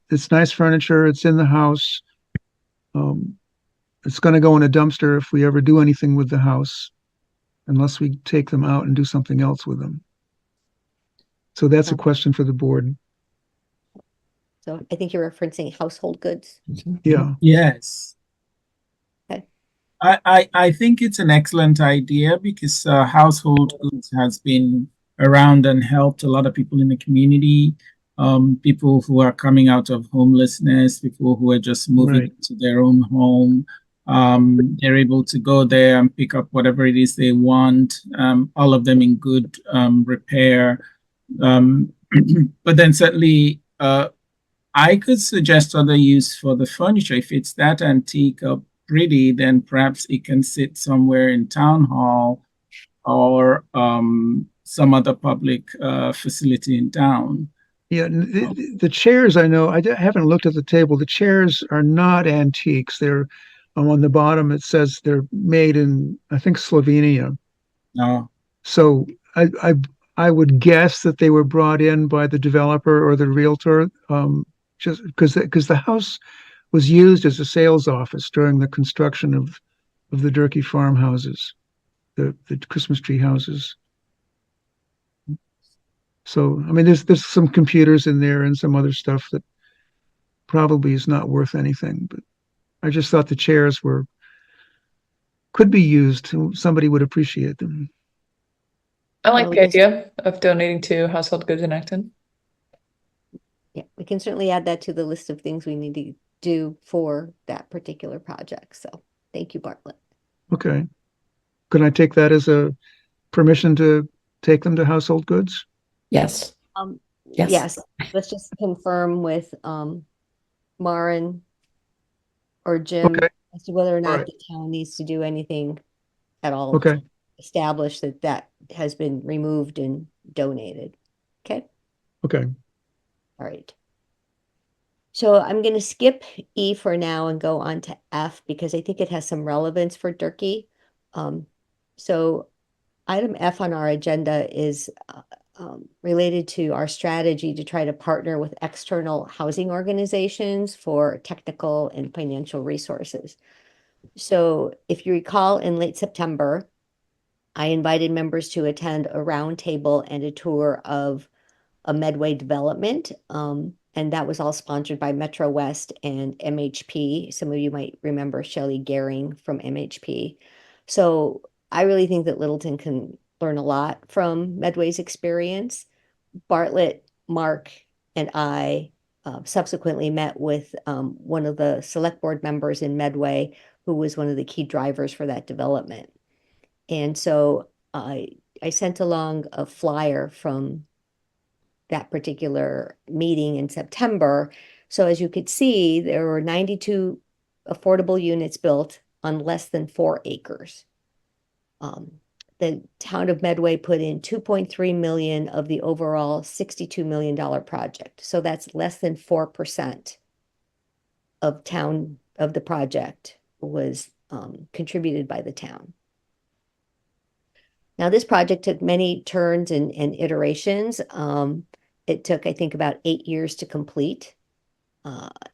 it's nice furniture. It's in the house. It's going to go in a dumpster if we ever do anything with the house, unless we take them out and do something else with them. So that's a question for the board. So I think you're referencing household goods. Yeah. Yes. Okay. I think it's an excellent idea because household goods has been around and helped a lot of people in the community. People who are coming out of homelessness, people who are just moving to their own home. They're able to go there and pick up whatever it is they want, all of them in good repair. But then certainly I could suggest other use for the furniture. If it's that antique or pretty, then perhaps it can sit somewhere in town hall or some other public facility in town. Yeah, the chairs, I know, I haven't looked at the table. The chairs are not antiques. They're on the bottom. It says they're made in, I think, Slovenia. No. So I would guess that they were brought in by the developer or the realtor, just because the house was used as a sales office during the construction of the Durkee farmhouses, the Christmas tree houses. So, there's some computers in there and some other stuff that probably is not worth anything, but I just thought the chairs could be used. Somebody would appreciate them. I like the idea of donating to household goods in Acton. Yeah, we can certainly add that to the list of things we need to do for that particular project. So thank you, Bartlett. Okay. can I take that as a permission to take them to household goods? Yes. Yes. Yes, let's just confirm with, Maren or Jim Okay, as to whether or not Alright. the town needs to do anything at all okay, to establish that that has been removed and donated. Okay, okay. all right. So I'm going to skip E for now and go on to F because I think it has some relevance for Durkee. So item F on our agenda is related to our strategy to try to partner with external housing organizations for technical and financial resources. So if you recall, in late September, I invited members to attend a roundtable and a tour of a Medway development. And that was all sponsored by Metro West and MHP. Some of you might remember Shelley Gehring from MHP. So I really think that Littleton can learn a lot from Medway's experience. Bartlett, Mark, and I subsequently met with one of the select board members in Medway, who was one of the key drivers for that development. And so I sent along a flyer from that particular meeting in September. So as you could see, there were 92 affordable units built on less than 4 acres. The town of Medway put in 2.3 million of the overall $62 million project. So that's less than 4% of the project was contributed by the town. Now, this project took many turns and iterations. It took, I think, about 8 years to complete.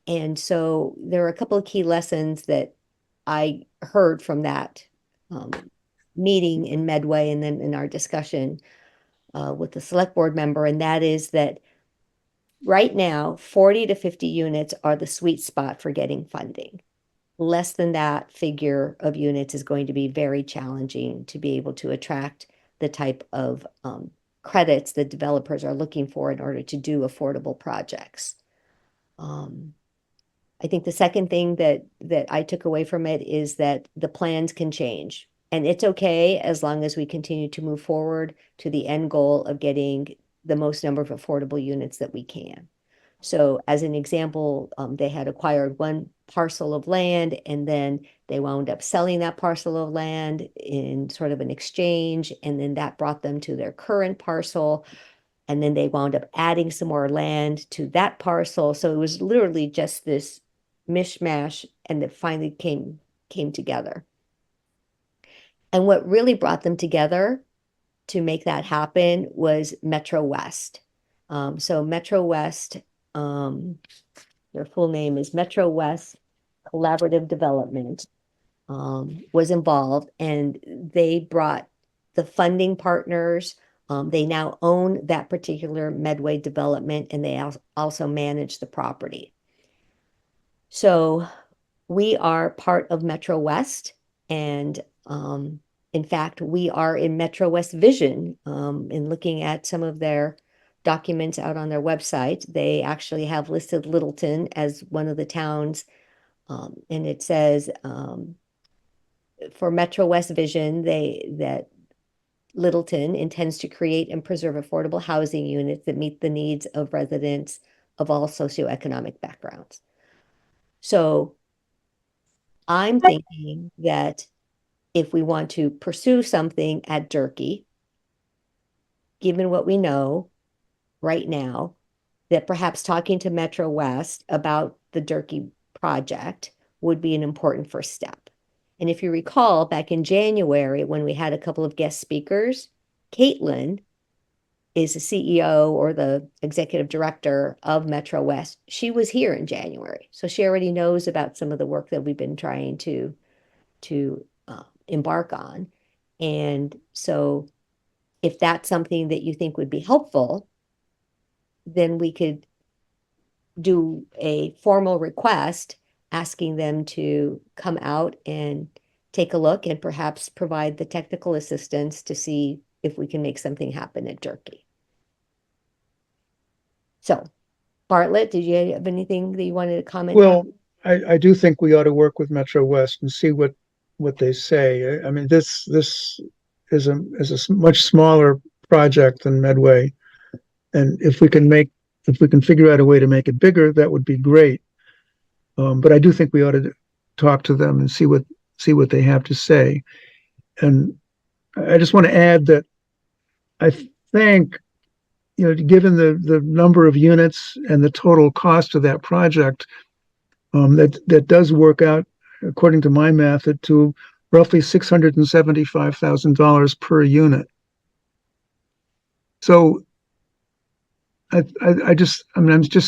And so there are a couple of key lessons that I heard from that meeting in Medway and then in our discussion with the select board member. And that is that right now, 40 to 50 units are the sweet spot for getting funding. Less than that figure of units is going to be very challenging to be able to attract the type of credits that developers are looking for in order to do affordable projects. I think the second thing that I took away from it is that the plans can change. And it's okay as long as we continue to move forward to the end goal of getting the most number of affordable units that we can. So as an example, they had acquired one parcel of land and then they wound up selling that parcel of land in sort of an exchange. And then that brought them to their current parcel. And then they wound up adding some more land to that parcel. So it was literally just this mishmash, and it finally came together. And what really brought them together to make that happen was Metro West. So Metro West, their full name is Metro West Collaborative Development, was involved, and they brought the funding partners. They now own that particular Medway development, and they also manage the property. So we are part of Metro West, and in fact, we are in Metro West Vision. In looking at some of their documents out on their website, they actually have listed Littleton as one of the towns, and it says for Metro West Vision, that Littleton intends to create and preserve affordable housing units that meet the needs of residents of all socioeconomic backgrounds. So I'm thinking that if we want to pursue something at Durkee, given what we know right now, that perhaps talking to Metro West about the Durkee project would be an important first step. And if you recall, back in January, when we had a couple of guest speakers, Caitlin is the CEO or the executive director of Metro West. She was here in January. So she already knows about some of the work that we've been trying to embark on. And so if that's something that you think would be helpful, then we could do a formal request asking them to come out and take a look and perhaps provide the technical assistance to see if we can make something happen at Durkee. So, Bartlett, did you have anything that you wanted to comment on? Well, I do think we ought to work with Metro West and see what what they say. I mean, this is a much smaller project than Medway. And if we can figure out a way to make it bigger, that would be great. But I do think we ought to talk to them and see what they have to say. And I just want to add that I think, given the number of units and the total cost of that project, that does work out, according to my math, to roughly $675,000 per unit. So I'm just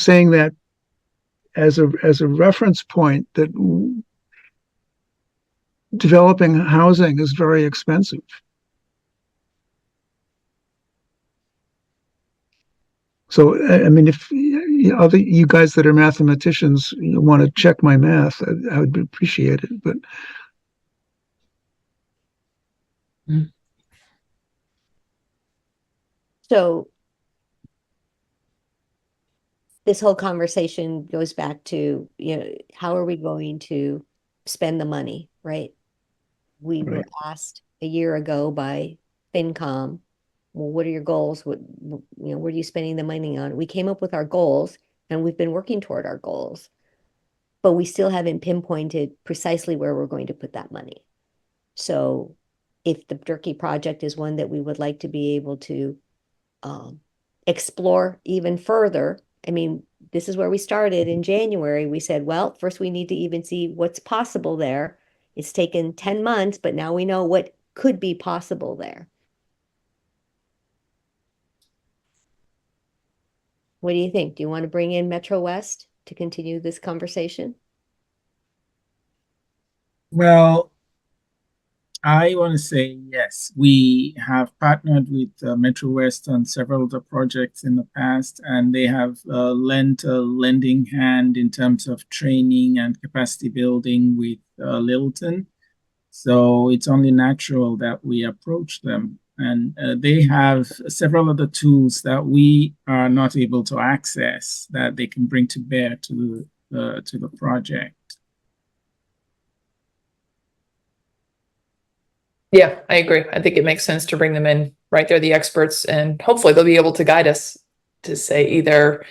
saying that as a reference point, that developing housing is very expensive. So, I mean, if you guys that are mathematicians want to check my math, I would appreciate it. But So this whole conversation goes back to, how are we going to spend the money, right? We were Right. asked a year ago by FinCom, well, what are your goals? What are you spending the money on? We came up with our goals and we've been working toward our goals, but we still haven't pinpointed precisely where we're going to put that money. So if the Durkee project is one that we would like to be able to explore even further, I mean, this is where we started in January. We said, well, first we need to even see what's possible there. It's taken 10 months, but now we know what could be possible there. What do you think? Do you want to bring in Metro West to continue this conversation? Well, I want to say yes. We have partnered with Metro West on several of the projects in the past, and they have lent a lending hand in terms of training and capacity building with Littleton. So it's only natural that we approach them. And they have several of the tools that we are not able to access that they can bring to bear to the project. Yeah, I agree. I think it makes sense to bring them in, right? They're the experts, and hopefully they'll be able to guide us to say either,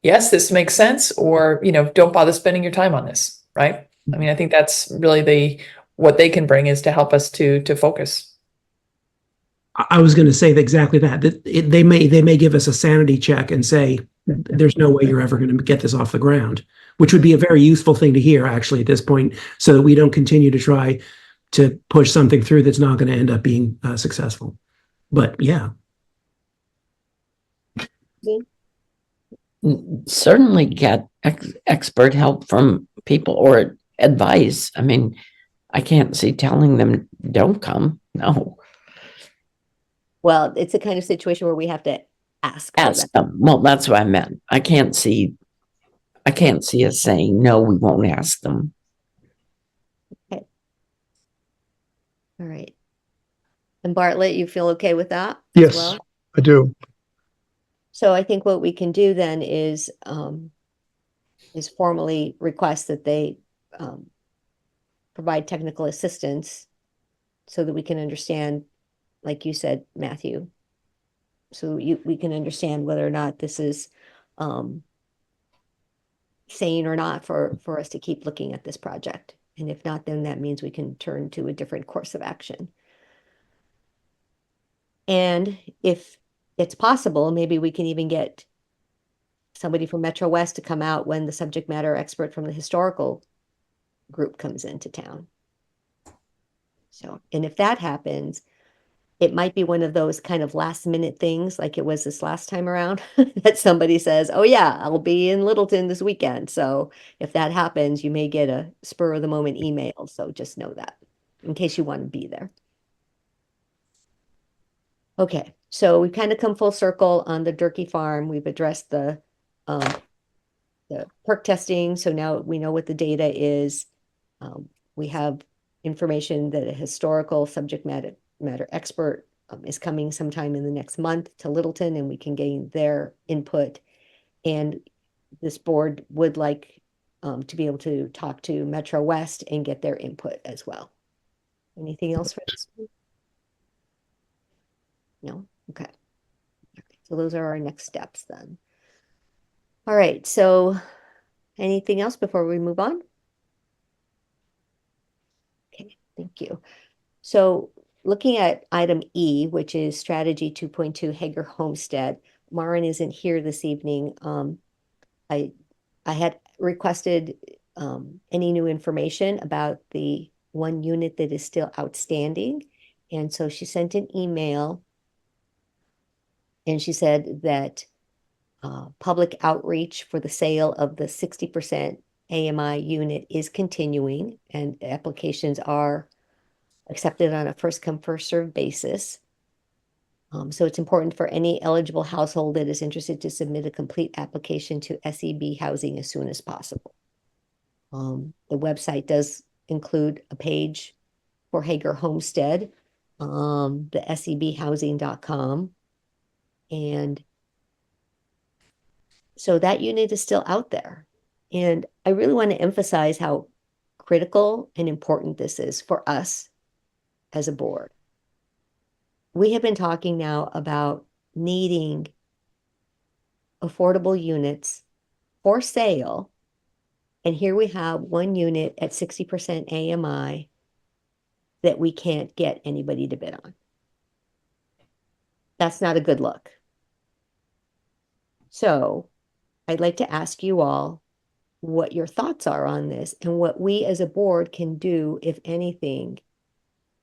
yes, this makes sense, or, don't bother spending your time on this, right? I mean, I think that's really what they can bring, is to help us to focus. I was going to say exactly that. They may give us a sanity check and say, there's no way you're ever going to get this off the ground, which would be a very useful thing to hear actually at this point, so that we don't continue to try to push something through that's not going to end up being successful. But yeah. Certainly get expert help from people or advice. I mean, I can't see telling them don't come. No. Well, it's a kind of situation where we have to ask them. Well, that's what I meant. I can't see us saying, no, we won't ask them. Okay. All right. And Bartlett, you feel okay with that? Yes, as well? I do. So I think what we can do then is formally request that they provide technical assistance so that we can understand, like you said, Matthew, so we can understand whether or not this is sane or not for us to keep looking at this project. And if not, then that means we can turn to a different course of action. And if it's possible, maybe we can even get somebody from Metro West to come out when the subject matter expert from the historical group comes into town. So, and if that happens, it might be one of those kind of last minute things like it was this last time around that somebody says, oh yeah, I'll be in Littleton this weekend. So if that happens, you may get a spur of the moment email. So just know that in case you want to be there. Okay, so we've kind of come full circle on the Durkee farm. We've addressed the perk testing. So now we know what the data is. We have information that a historical subject matter expert is coming sometime in the next month to Littleton, and we can gain their input. And this board would like to be able to talk to Metro West and get their input as well. Anything else for this one? No? Okay. So those are our next steps then. All right, so anything else before we move on? Okay, thank you. So looking at item E, which is strategy 2.2 Hager Homestead, Maren isn't here this evening. I had requested any new information about the one unit that is still outstanding. And so she sent an email and she said that public outreach for the sale of the 60% AMI unit is continuing and applications are accepted on a first come, first served basis. So it's important for any eligible household that is interested to submit a complete application to SEB Housing as soon as possible. The website does include a page for Hager Homestead, the sebhousing.com. And so that unit is still out there. And I really want to emphasize how critical and important this is for us as a board. We have been talking now about needing affordable units for sale. And here we have one unit at 60% AMI that we can't get anybody to bid on. That's not a good look. So I'd like to ask you all what your thoughts are on this and what we as a board can do, if anything,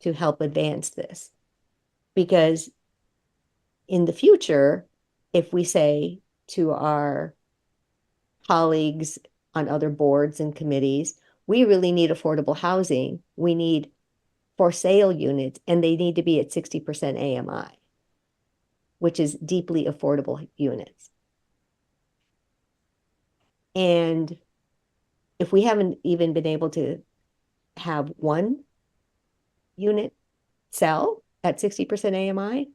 to help advance this. Because in the future, if we say to our colleagues on other boards and committees, we really need affordable housing, we need for sale units, and they need to be at 60% AMI, which is deeply affordable units. And if we haven't even been able to have one unit sell at 60% AMI,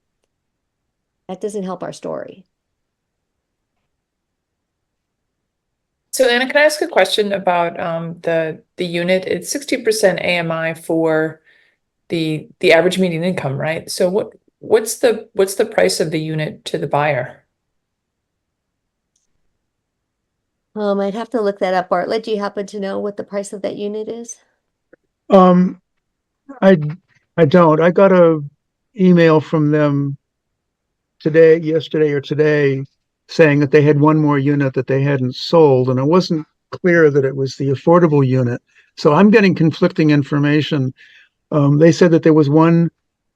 that doesn't help our story. So Anna, can I ask a question about the unit? It's 60% AMI for the average median income, right? So what's the price of the unit to the buyer? I'd have to look that up. Bartlett, do you happen to know what the price of that unit is? I don't. I got a email from them yesterday or today, saying that they had one more unit that they hadn't sold, and it wasn't clear that it was the affordable unit. So I'm getting conflicting information. They said that there was one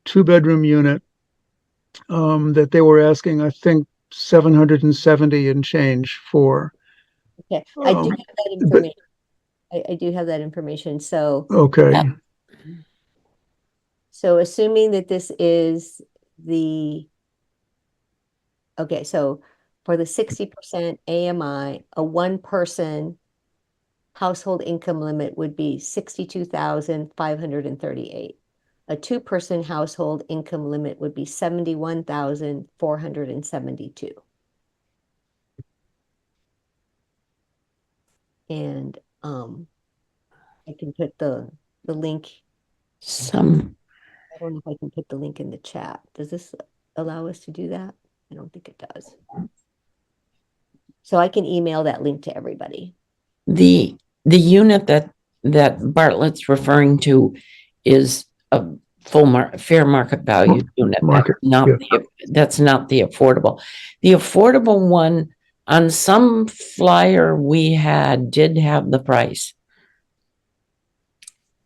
2-bedroom unit that they were asking, I think, 770 and change for. Okay, I do Um, have that information. I do have that information. So, Okay. so assuming that this is okay, so for the 60% AMI, a one-person household income limit would be 62,538. A two-person household income limit would be 71,472. And I can put the link. I don't know if I can put the link in the chat. Does this allow us to do that? I don't think it does. So I can email that link to everybody. The unit that Bartlett's referring to is a fair market value unit. That's not the affordable. The affordable one on some flyer we had did have the price.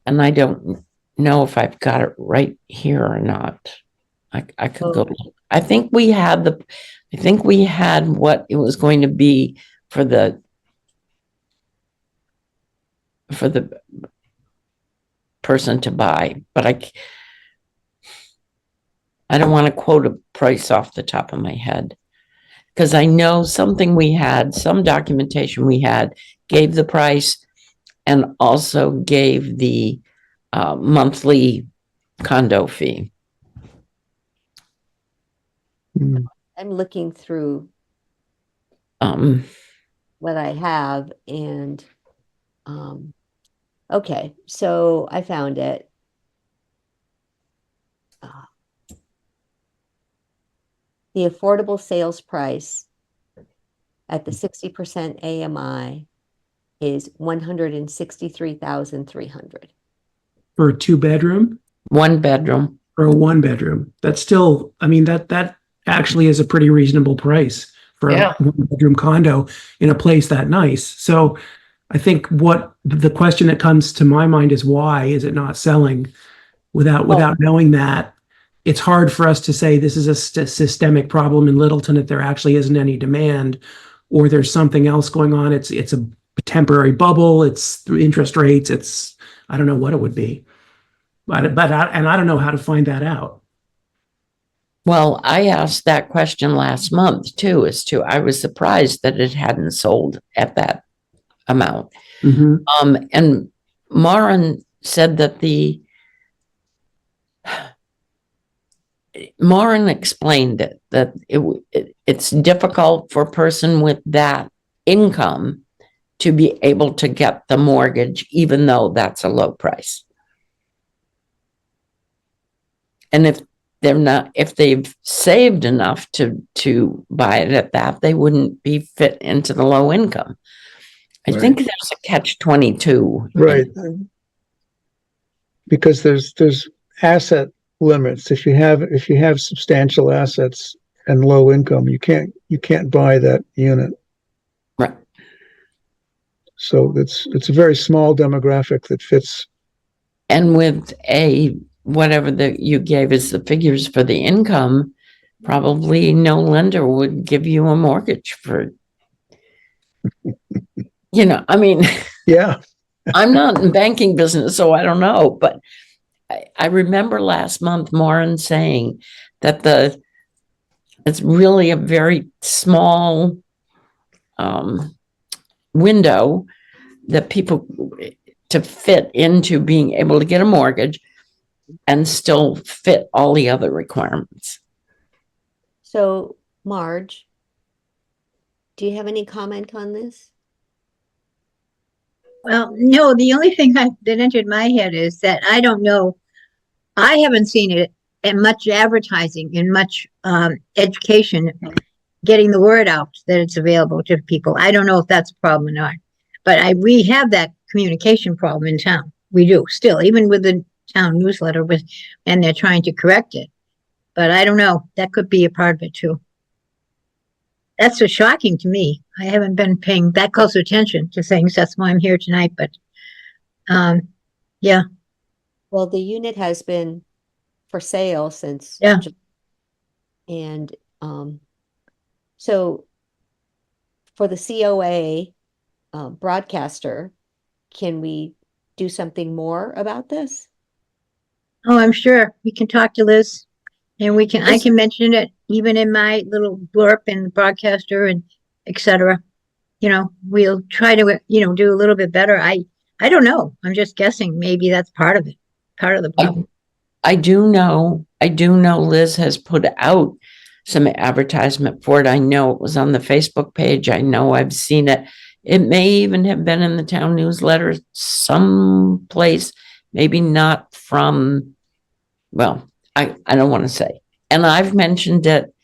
And I don't know if I've got it right here or not. I could go. I think we had what it was going to be for the person to buy, but I don't want to quote a price off the top of my head, because I know some documentation we had gave the price and also gave the monthly condo fee. I'm looking through what I have, and okay, so I found it. the affordable sales price at the 60% AMI is 163,300. For a 2-bedroom 1 bedroom. or a 1-bedroom. That's still, I mean, that actually is a pretty reasonable price for Yeah. a 1-bedroom condo in a place that nice. So I think what the question that comes to my mind is why is it not selling? Without knowing that, it's hard for us to say this is a systemic problem in Littleton, that there actually isn't any demand, or there's something else going on. It's a temporary bubble. It's through interest rates. It's, I don't know what it would be, but I don't know how to find that out. Well, I asked that question last month too, I was surprised that it hadn't sold at that amount. And Maren said that Maren explained it, that it's difficult for a person with that income to be able to get the mortgage, even though that's a low price. And if they've saved enough to buy it at that, they wouldn't be fit into the low income. I think there's a catch-22. Right. Because there's asset limits. If you have substantial assets and low income, you can't buy that unit. Right. So it's a very small demographic that fits. And with whatever you gave us the figures for the income, probably no lender would give you a mortgage for, I mean, Yeah. I'm not in banking business, so I don't know, but I remember last month Maren saying that it's really a very small window that people to fit into being able to get a mortgage and still fit all the other requirements. So, Marge, do you have any comment on this? Well, no, the only thing that entered my head is that I don't know. I haven't seen it in much advertising, in much education, getting the word out that it's available to people. I don't know if that's a problem or not, but we have that communication problem in town. We do still, even with the town newsletter, and they're trying to correct it. But I don't know. That could be a part of it too. That's so shocking to me. I haven't been paying that close attention to things. That's why I'm here tonight. But, yeah. Well, the unit has been for sale since. Yeah. And, so for the COA, broadcaster, can we do something more about this? Oh, I'm sure we can talk to Liz, and I can mention it even in my little blurb in the broadcaster and etc. We'll try to, do a little bit better. I don't know. I'm just guessing. Maybe that's part of it, part of the problem. I do know Liz has put out some advertisement for it. I know it was on the Facebook page. I know I've seen it. It may even have been in the town newsletter someplace, maybe not from, well, I don't want to say. And I've mentioned it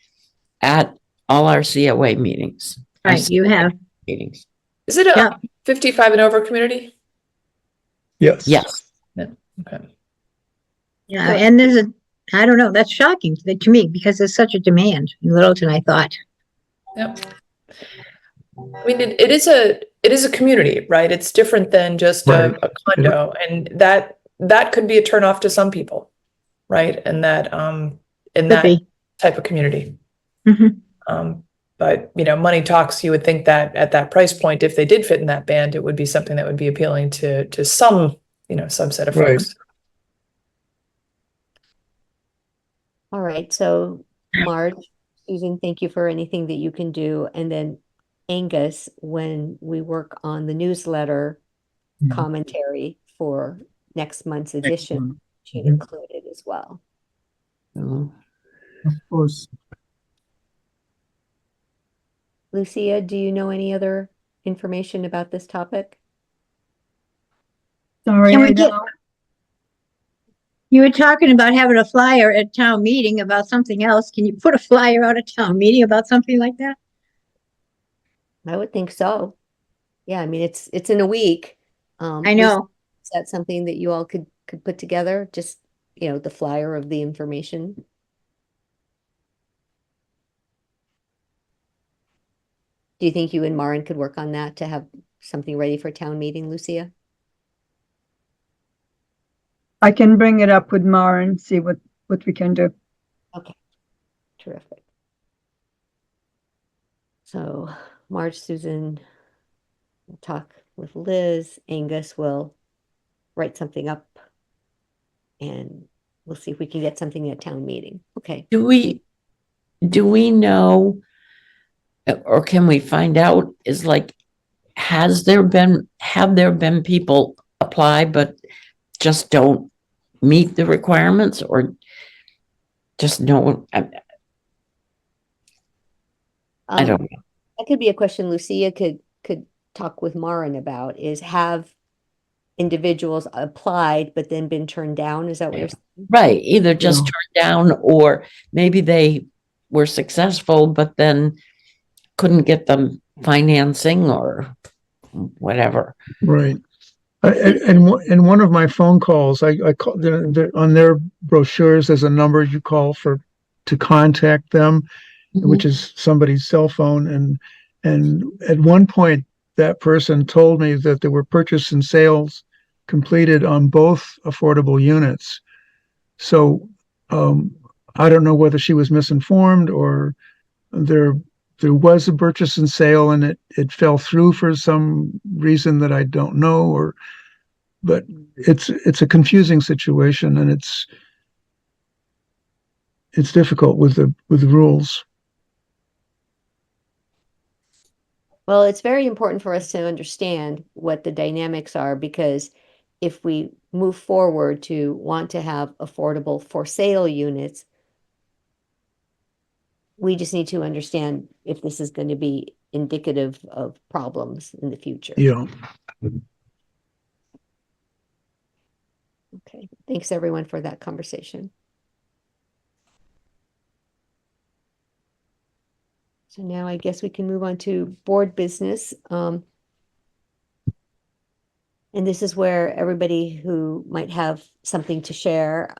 at all our COA meetings. Right, you have. Meetings. Is it a 55 and over community? Yes. Yes. Okay. Yeah, and I don't know, that's shocking to me because there's such a demand in Littleton, I thought. Yep. I mean, it is a community, right? It's different than just a condo, and that could be a turnoff to some people, right? And that type of community. Mm-hmm. But money talks. You would think that at that price point, if they did fit in that band, it would be something that would be appealing to some subset of folks. All right, so Marge, Susan, thank you for anything that you can do. And then Angus, when we work on the newsletter commentary for next month's edition, should include it as well. Mhm. Of course. Lucia, do you know any other information about this topic? Sorry, Can we I get- don't. You were talking about having a flyer at town meeting about something else. Can you put a flyer out at town meeting about something like that? I would think so. Yeah, I mean, it's in a week. I know. Is that something that you all could put together? Just, the flyer of the information? Do you think you and Maren could work on that to have something ready for town meeting, Lucia? I can bring it up with Mara and see what we can do. Okay, terrific. So Marge, Susan, will talk with Liz, Angus will write something up, and we'll see if we can get something at town meeting. Okay. Do we know, or can we find out, is like, have there been people apply but just don't meet the requirements, or just no? I don't know. That could be a question Lucia could talk with Maren about, is have individuals applied but then been turned down? Is that what you're saying? Right, either just turned down, or maybe they were successful but then couldn't get the financing or whatever. Right. In one of my phone calls, I called on their brochures. There's a number you call to contact them, which is somebody's cell phone. And at one point, that person told me that there were purchase and sales completed on both affordable units. So I don't know whether she was misinformed, or there was a purchase and sale and it fell through for some reason that I don't know, but it's a confusing situation, and it's difficult with the rules. Well, it's very important for us to understand what the dynamics are, because if we move forward to want to have affordable for sale units, we just need to understand if this is going to be indicative of problems in the future. Yeah. Okay, thanks everyone for that conversation. So now I guess we can move on to board business. And this is where everybody who might have something to share,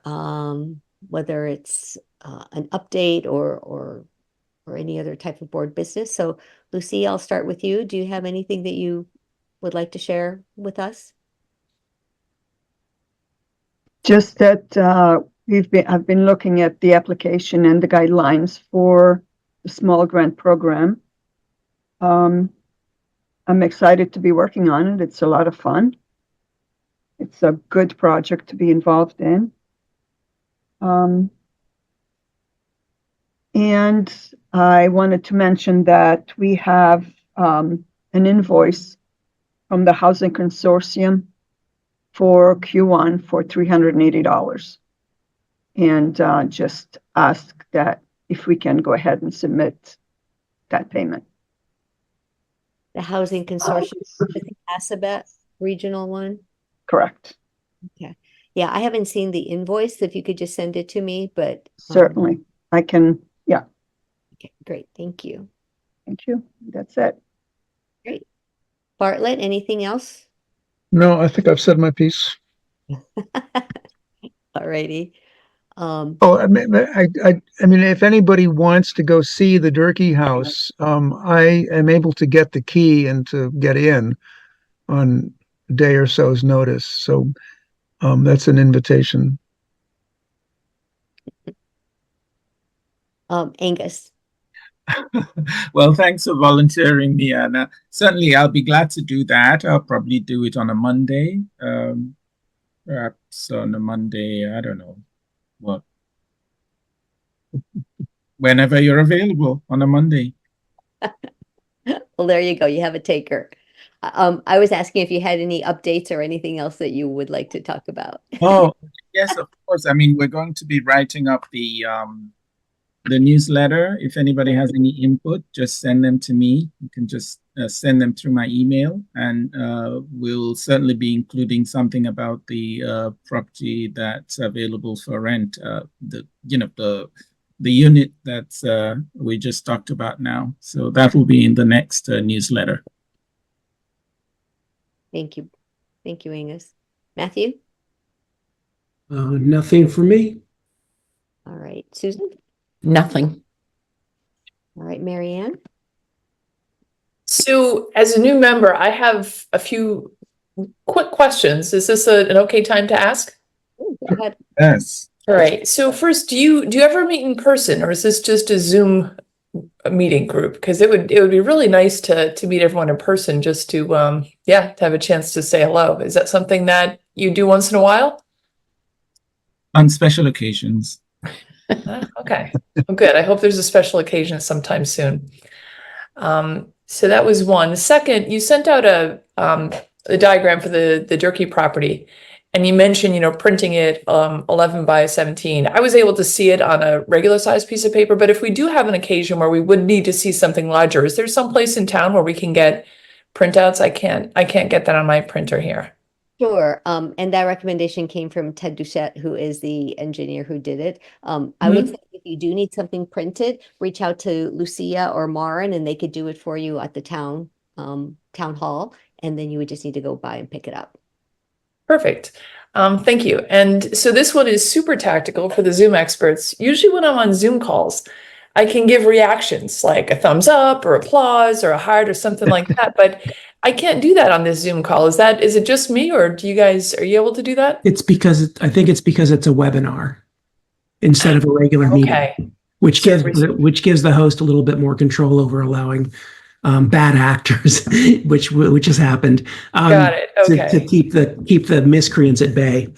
whether it's an update or any other type of board business. So Lucy, I'll start with you. Do you have anything that you would like to share with us? Just that I've been looking at the application and the guidelines for the small grant program. I'm excited to be working on it. It's a lot of fun. It's a good project to be involved in. And I wanted to mention that we have an invoice from the Housing Consortium for Q1 for $380. And just ask that if we can go ahead and submit that payment. The Housing Consortium, the Assabet regional one? Correct. Okay. Yeah, I haven't seen the invoice. If you could just send it to me, but Certainly. I can, yeah. Okay, great. Thank you. Thank you. That's it. Great. Bartlett, anything else? No, I think I've said my piece. All righty. Oh, I mean, if anybody wants to go see the Durkee house, I am able to get the key and to get in on a day or so's notice. So that's an invitation. Angus. Well, thanks for volunteering me, Anna. Certainly, I'll be glad to do that. I'll probably do it on a Monday. Perhaps on a Monday, I don't know what. Whenever you're available on a Monday. Well, there you go. You have a taker. I was asking if you had any updates or anything else that you would like to talk about. Oh, yes, of course. I mean, we're going to be writing up the the newsletter. If anybody has any input, just send them to me. You can just send them through my email, and we'll certainly be including something about the property that's available for rent. The unit that we just talked about now. So that will be in the next newsletter. Thank you. Thank you, Angus. Matthew? Nothing for me. All right. Susan? Nothing. All right, Marianne? So as a new member, I have a few quick questions. Is this an okay time to ask? Ooh, go ahead. Yes. All right. So first, do you ever meet in person, or is this just a Zoom meeting group? Because it would be really nice to meet everyone in person, just to to have a chance to say hello. Is that something that you do once in a while? On special occasions. Okay. Well, good. I hope there's a special occasion sometime soon. So that was one. The second, you sent out a diagram for the Durkee property, and you mentioned, printing it 11 by 17. I was able to see it on a regular sized piece of paper, but if we do have an occasion where we would need to see something larger, is there some place in town where we can get printouts? I can't get that on my printer here. Sure. And that recommendation came from Ted Duchette, who is the engineer who did it. I would say if you do need something printed, reach out to Lucia or Marin, and they could do it for you at the town hall. And then you would just need to go by and pick it up. Perfect. Thank you. And so this one is super tactical for the Zoom experts. Usually when I'm on Zoom calls, I can give reactions like a thumbs up or applause or a heart or something like that, but I can't do that on this Zoom call. Is it just me, or are you able to do that? I think it's because it's a webinar instead of a regular meeting, Okay. which gives the host a little bit more control over allowing bad actors, which has happened. Got it. Okay. To keep the miscreants at bay.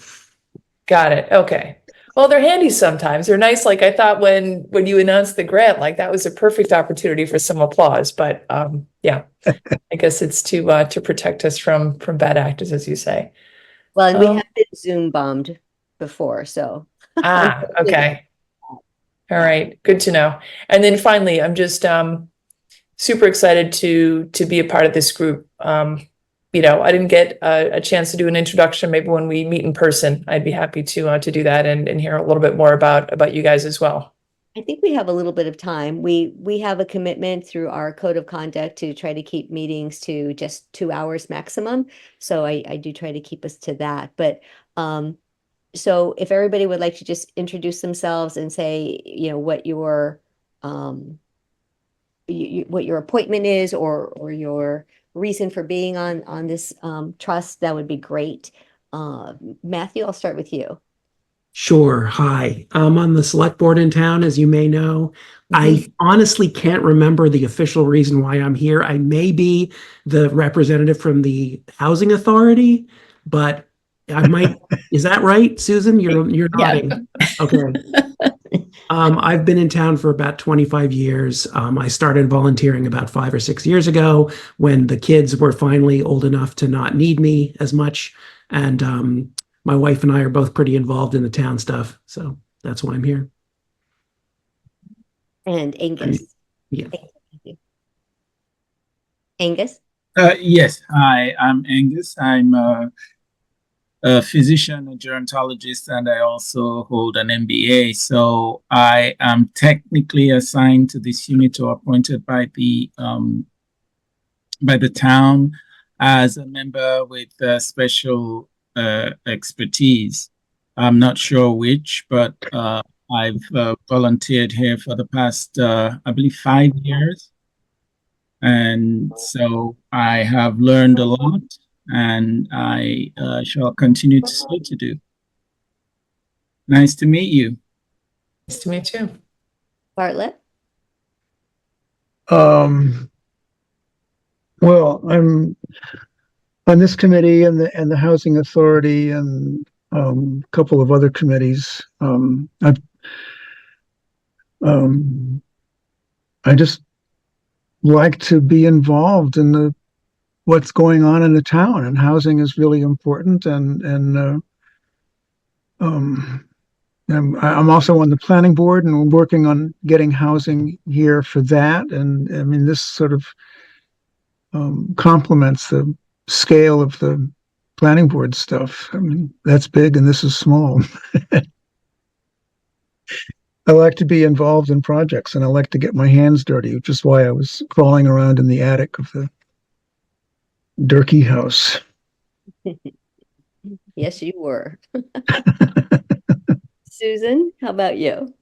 Got it. Okay. Well, they're handy sometimes. They're nice. Like I thought when you announced the grant, like that was a perfect opportunity for some applause. But I guess it's to protect us from bad actors, as you say. Well, and we have been Zoom bombed before, so. Okay. All right. Good to know. And then finally, I'm just super excited to be a part of this group. I didn't get a chance to do an introduction. Maybe when we meet in person, I'd be happy to do that and hear a little bit more about you guys as well. I think we have a little bit of time. We have a commitment through our code of conduct to try to keep meetings to just 2 hours maximum. So I do try to keep us to that. But so if everybody would like to just introduce themselves and say, what your what your appointment is or your reason for being on this trust, that would be great. Matthew, I'll start with you. Sure. Hi. I'm on the select board in town, as you may know. I honestly can't remember the official reason why I'm here. I may be the representative from the housing authority, but I might. Is that right, Susan? You're nodding. Okay. I've been in town for about 25 years. I started volunteering about 5 or 6 years ago when the kids were finally old enough to not need me as much. And my wife and I are both pretty involved in the town stuff. So that's why I'm here. And Angus. Yeah. Angus? Yes. Hi, I'm Angus. I'm a physician, a gerontologist, and I also hold an MBA. So I am technically assigned to this unit or appointed by the town as a member with special expertise. I'm not sure which, but I've volunteered here for the past, I believe, 5 years. And so I have learned a lot, and I shall continue to do. Nice to meet you. Nice to meet you. Bartlett? Well, I'm on this committee and the housing authority and a couple of other committees. I just like to be involved in what's going on in the town, and housing is really important, and I'm also on the planning board and we're working on getting housing here for that. And I mean, this sort of complements the scale of the planning board stuff. I mean, that's big and this is small. I like to be involved in projects and I like to get my hands dirty, which is why I was crawling around in the attic of the Durkee house. Yes, you were. Susan, how about you?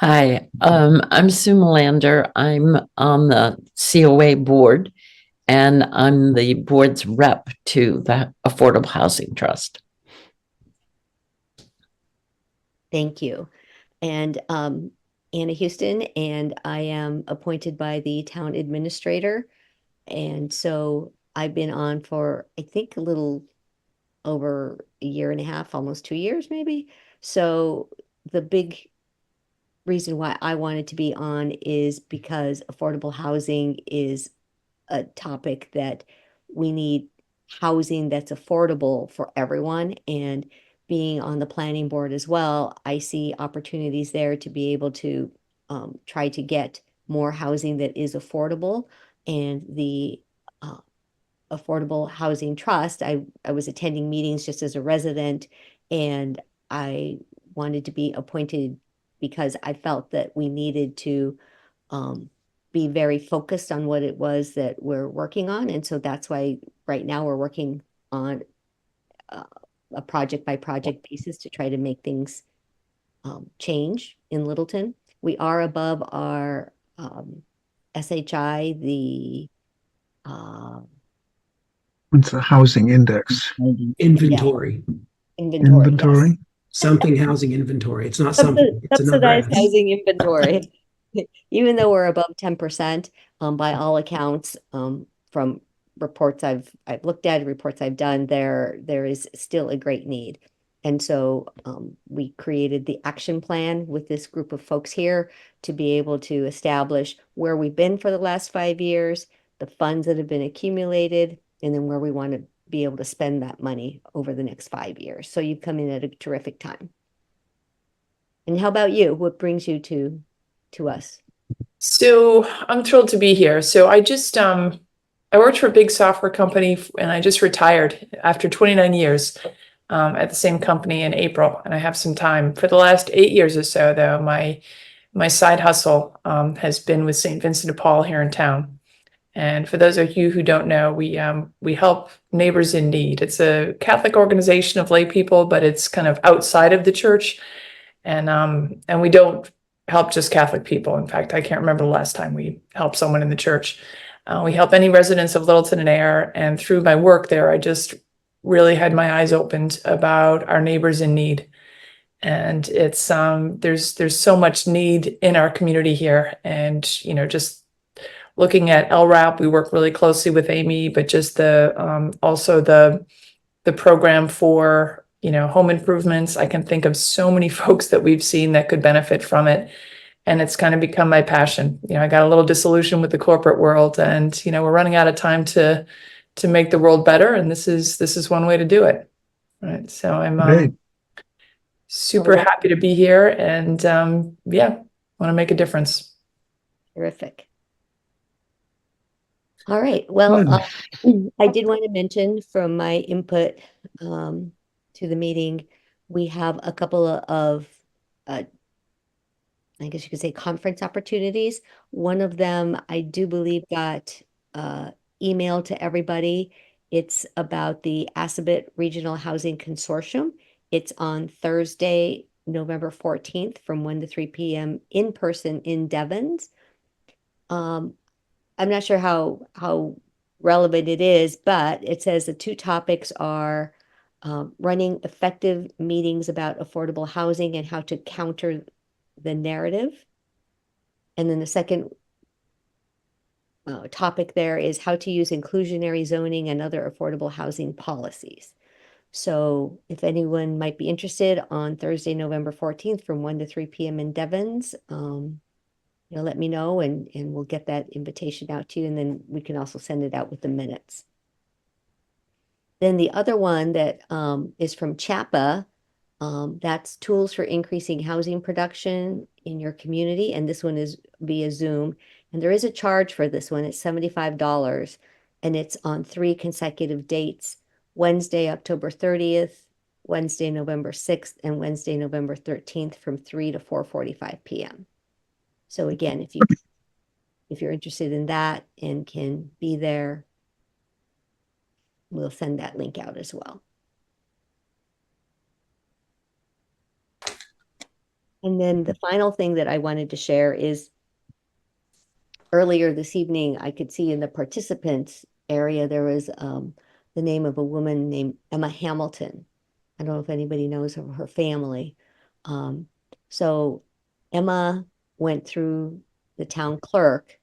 Hi, I'm Sue Melander. I'm on the COA board and I'm the board's rep to the Affordable Housing Trust. Thank you. And Anna Houston, and I am appointed by the town administrator. And so I've been on for, I think, a little over a year and a half, almost 2 years, maybe. So the big reason why I wanted to be on is because affordable housing is a topic that we need housing that's affordable for everyone. And being on the planning board as well, I see opportunities there to be able to try to get more housing that is affordable. And the Affordable Housing Trust, I was attending meetings just as a resident, and I wanted to be appointed because I felt that we needed to be very focused on what it was that we're working on. And so that's why right now we're working on a project by project basis to try to make things change in Littleton. We are above our SHI, the What's the housing index? Inventory, inventory. Yes. something housing inventory. It's not something, it's another. Subsidized housing inventory. Even though we're above 10%, by all accounts, from reports I've looked at, reports I've done, there is still a great need. And so we created the action plan with this group of folks here to be able to establish where we've been for the last 5 years, the funds that have been accumulated, and then where we want to be able to spend that money over the next 5 years. So you've come in at a terrific time. And how about you? What brings you to us? So I'm thrilled to be here. So I just I worked for a big software company and I just retired after 29 years at the same company in April. And I have some time. For the last 8 years or so, though, my side hustle has been with St. Vincent de Paul here in town. And for those of you who don't know, we help neighbors in need. It's a Catholic organization of lay people, but it's kind of outside of the church. And we don't help just Catholic people. In fact, I can't remember the last time we helped someone in the church. We help any residents of Littleton and Ayer. And through my work there, I just really had my eyes opened about our neighbors in need. And it's there's so much need in our community here. And just looking at LRAP, we work really closely with Amy, but just the also the program for home improvements. I can think of so many folks that we've seen that could benefit from it. And it's kind of become my passion. I got a little disillusioned with the corporate world, and we're running out of time to make the world better. And this is one way to do it. Right. So I'm super happy to be here, and want to make a difference. Terrific. All right. Well, I did want to mention from my input to the meeting, we have a couple of I guess you could say conference opportunities. One of them I do believe got emailed to everybody. It's about the Assabet Regional Housing Consortium. It's on Thursday, November 14th from 1 to 3 p.m. in person in Devens. I'm not sure how relevant it is, but it says the two topics are running effective meetings about affordable housing and how to counter the narrative. And then the second topic there is how to use inclusionary zoning and other affordable housing policies. So if anyone might be interested, on Thursday, November 14th from 1 to 3 p.m. in Devens, let me know and we'll get that invitation out to you, and then we can also send it out with the minutes. Then the other one that is from CHAPA, That's tools for increasing housing production in your community, and this one is via Zoom. And there is a charge for this one. It's $75, and it's on 3 consecutive dates: Wednesday, October 30th, Wednesday, November 6th, and Wednesday, November 13th, from 3 to 4:45 p.m. So again, if you're interested in that and can be there, we'll send that link out as well. And then the final thing that I wanted to share is earlier this evening, I could see in the participants area, there was the name of a woman named Emma Hamilton. I don't know if anybody knows of her family. So Emma went through the town clerk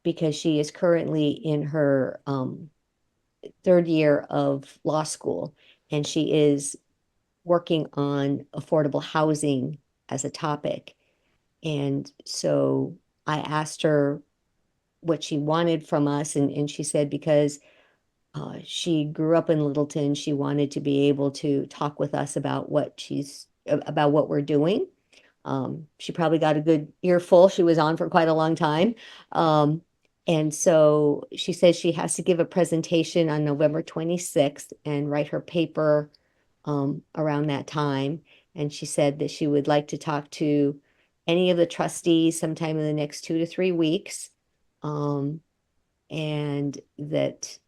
because she is currently in her 3rd year of law school, and she is working on affordable housing as a topic. And so I asked her what she wanted from us, and she said because she grew up in Littleton, she wanted to be able to talk with us about what we're doing. She probably got a good earful. She was on for quite a long time. And so she says she has to give a presentation on November 26th and write her paper around that time. And she said that she would like to talk to any of the trustees sometime in the next 2 to 3 weeks. And that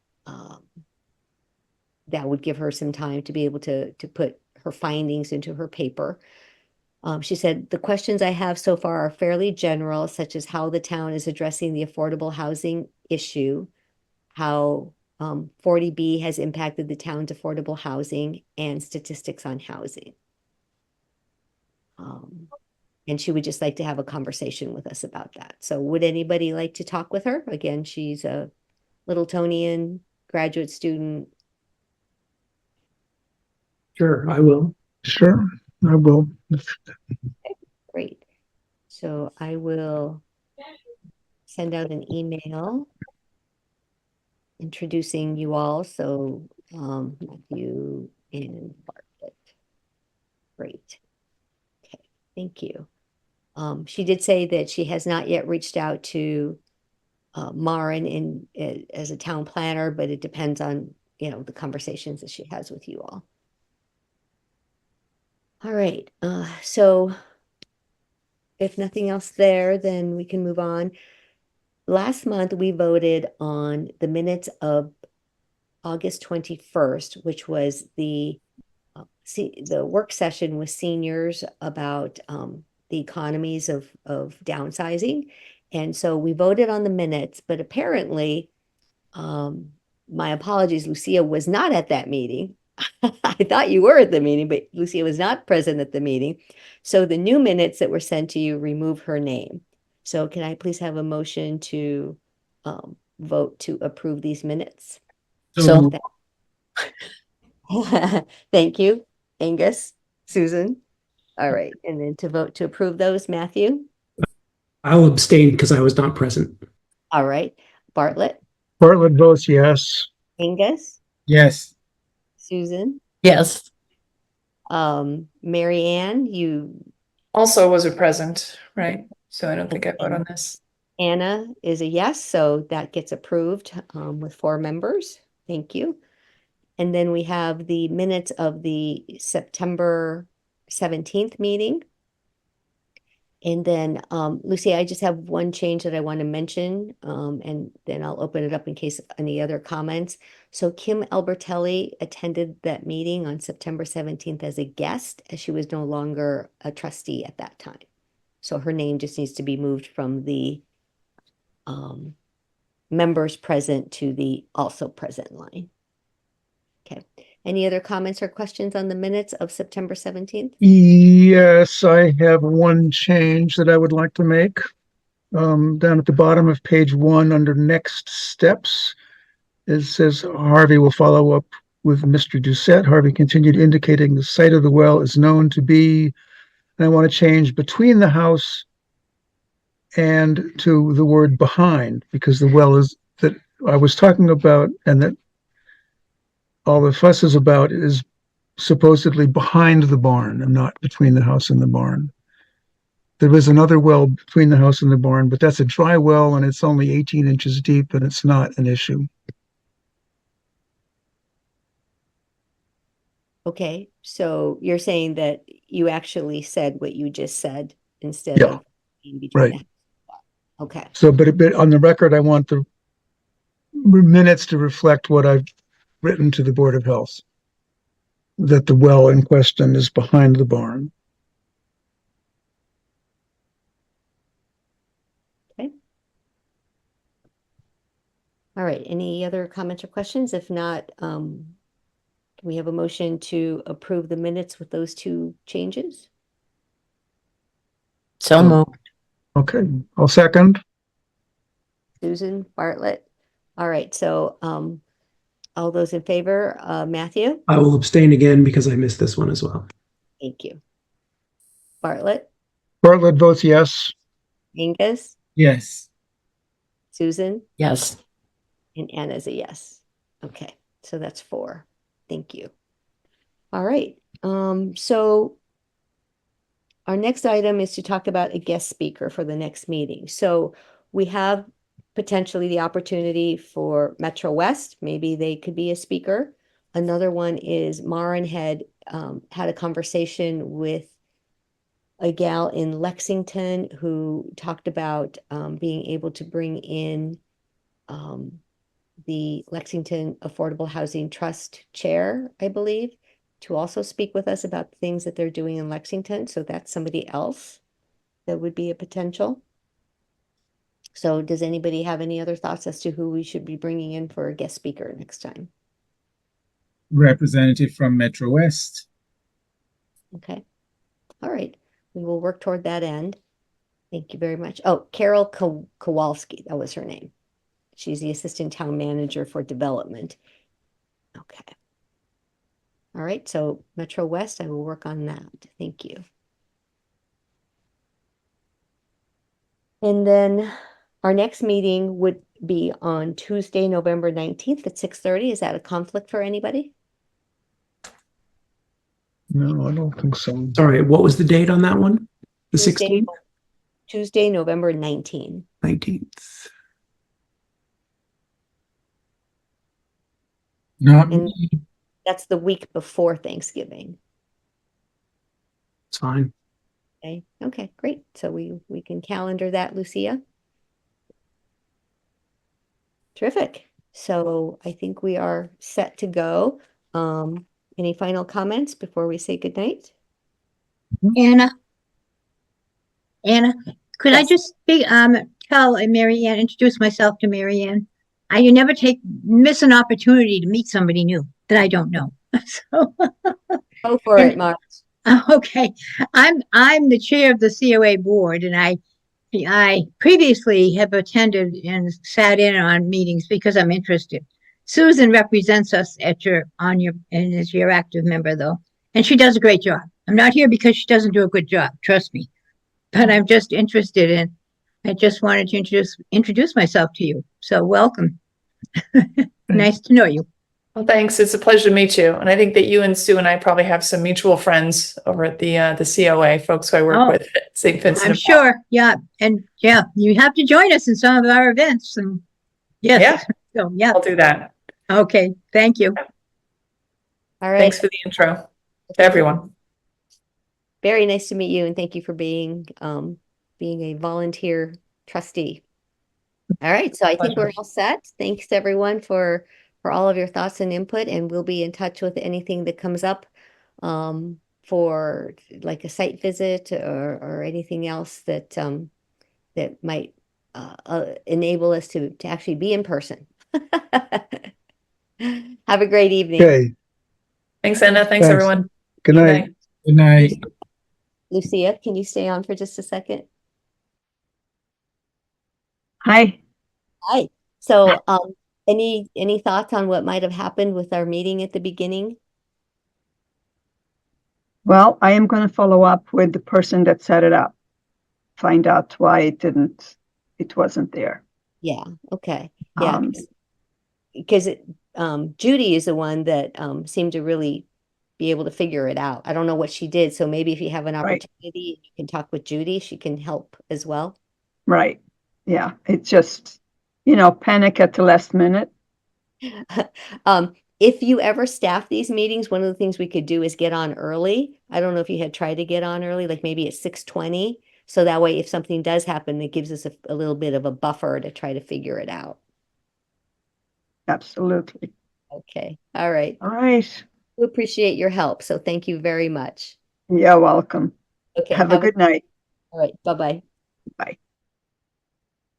that would give her some time to be able to put her findings into her paper. She said, the questions I have so far are fairly general, such as how the town is addressing the affordable housing issue, how 40B has impacted the town's affordable housing, and statistics on housing. And she would just like to have a conversation with us about that. So would anybody like to talk with her? Again, she's a Littletonian graduate student. Sure, I will. Sure, I will. Great. So I will send out an email introducing you all. So Matthew and Bartlett. Great. Okay, thank you. She did say that she has not yet reached out to Maren as a town planner, but it depends on, the conversations that she has with you all. All right, so if nothing else there, then we can move on. Last month, we voted on the minutes of August 21st, which was the work session with seniors about the economies of downsizing. And so we voted on the minutes, but apparently, my apologies, Lucia was not at that meeting. I thought you were at the meeting, but Lucia was not present at the meeting. So the new minutes that were sent to you remove her name. So can I please have a motion to vote to approve these minutes? So Thank you, Angus, Susan. All right, and then to vote to approve those, Matthew? I'll abstain because I was not present. All right, Bartlett, Bartlett votes yes. Angus, Yes. Susan, yes, Mary Ann, you, Also was a present, right? So I don't think I vote on this. Anna is a yes, so that gets approved with 4 members. Thank you. And then we have the minutes of the September 17th meeting. And then, Lucy, I just have one change that I want to mention, and then I'll open it up in case of any other comments. So Kim Albertelli attended that meeting on September 17th as a guest, as she was no longer a trustee at that time. So her name just needs to be moved from the members present to the also present line. Okay. Any other comments or questions on the minutes of September 17th? Yes, I have one change that I would like to make. Down at the bottom of page 1 under next steps, it says Harvey will follow up with Mr. Doucette. Harvey continued indicating the site of the well is known to be, and I want to change between the house and to the word behind, because the well is that I was talking about and that all the fuss is about is supposedly behind the barn and not between the house and the barn. There was another well between the house and the barn, but that's a dry well and it's only 18 inches deep and it's not an issue. Okay, so you're saying that you actually said what you just said instead Yeah, of in between right. the- Okay, So, but on the record, I want the minutes to reflect what I've written to the Board of Health, that the well in question is behind the barn. all right. Any other comments or questions? If not, can we have a motion to approve the minutes with those two changes? So So- moved. Okay, I'll second. Susan, Bartlett. All right, so all those in favor, Matthew? I will abstain again because I missed this one as well. Thank you. Bartlett, Bartlett votes yes. Angus, Yes. Susan, Yes. and Anna's a yes. Okay, so that's 4. Thank you. All right, so our next item is to talk about a guest speaker for the next meeting. So we have potentially the opportunity for Metro West. Maybe they could be a speaker. Another one is Maren had a conversation with a gal in Lexington who talked about being able to bring in the Lexington Affordable Housing Trust chair, I believe, to also speak with us about the things that they're doing in Lexington. So that's somebody else that would be a potential. So does anybody have any other thoughts as to who we should be bringing in for a guest speaker next time? Representative from Metro West. Okay. All right. We will work toward that end. Thank you very much. Oh, Carol Kowalski, that was her name. She's the Assistant Town Manager for Development. Okay. All right, so Metro West, I will work on that. Thank you. And then our next meeting would be on Tuesday, November 19th at 6:30. Is that a conflict for anybody? No, I don't think so. Sorry, what was the date on that one? The Tuesday, 16th? Tuesday, November 19th. 19th. Not And me. that's the week before Thanksgiving. It's fine. Okay, great. So we can calendar that, Lucia. Terrific. So I think we are set to go. Any final comments before we say goodnight? Anna, could I Yes. just tell Mary Ann, introduce myself to Mary Ann? You never miss an opportunity to meet somebody new that I don't know. So, Go for it, Mark. okay, I'm the chair of the COA board, and I previously have attended and sat in on meetings because I'm interested. Susan represents us and is your active member though, and she does a great job. I'm not here because she doesn't do a good job, trust me. But I'm just interested in. I just wanted to introduce myself to you. So welcome. Nice to know you. Well, thanks. It's a pleasure to meet you. And I think that you and Sue and I probably have some mutual friends over at the COA, folks who I work Oh, with at St. Vincent. I'm sure. Yeah, and yeah, you have to join us in some of our events. And yes, Yeah. so yeah. I'll do that. Okay, thank you. All right. Thanks for the intro to everyone. Very nice to meet you, and thank you for being a volunteer trustee. All right, so I think we're all set. Thanks everyone for all of your thoughts and input, and we'll be in touch with anything that comes up for like a site visit or anything else that that might enable us to actually be in person. Have a great evening. Okay, Thanks, Anna. Thanks, Thanks. everyone. good night. Good night. Lucia, can you stay on for just a second? Hi. Hi. So, any thoughts on what might have happened with our meeting at the beginning? Well, I am going to follow up with the person that set it up. Find out why it wasn't there. Yeah, okay. Yeah, Um, because Judy is the one that seemed to really be able to figure it out. I don't know what she did, so maybe if you have an Right. opportunity, you can talk with Judy, she can help as well. Right. Yeah, it's just, panic at the last minute. If you ever staff these meetings, one of the things we could do is get on early. I don't know if you had tried to get on early, like maybe at 6:20. So that way, if something does happen, it gives us a little bit of a buffer to try to figure it out. Absolutely. Okay, all right. All right. We appreciate your help, so thank you very much. You're welcome. Okay, Have a good night. all right, bye-bye. Bye.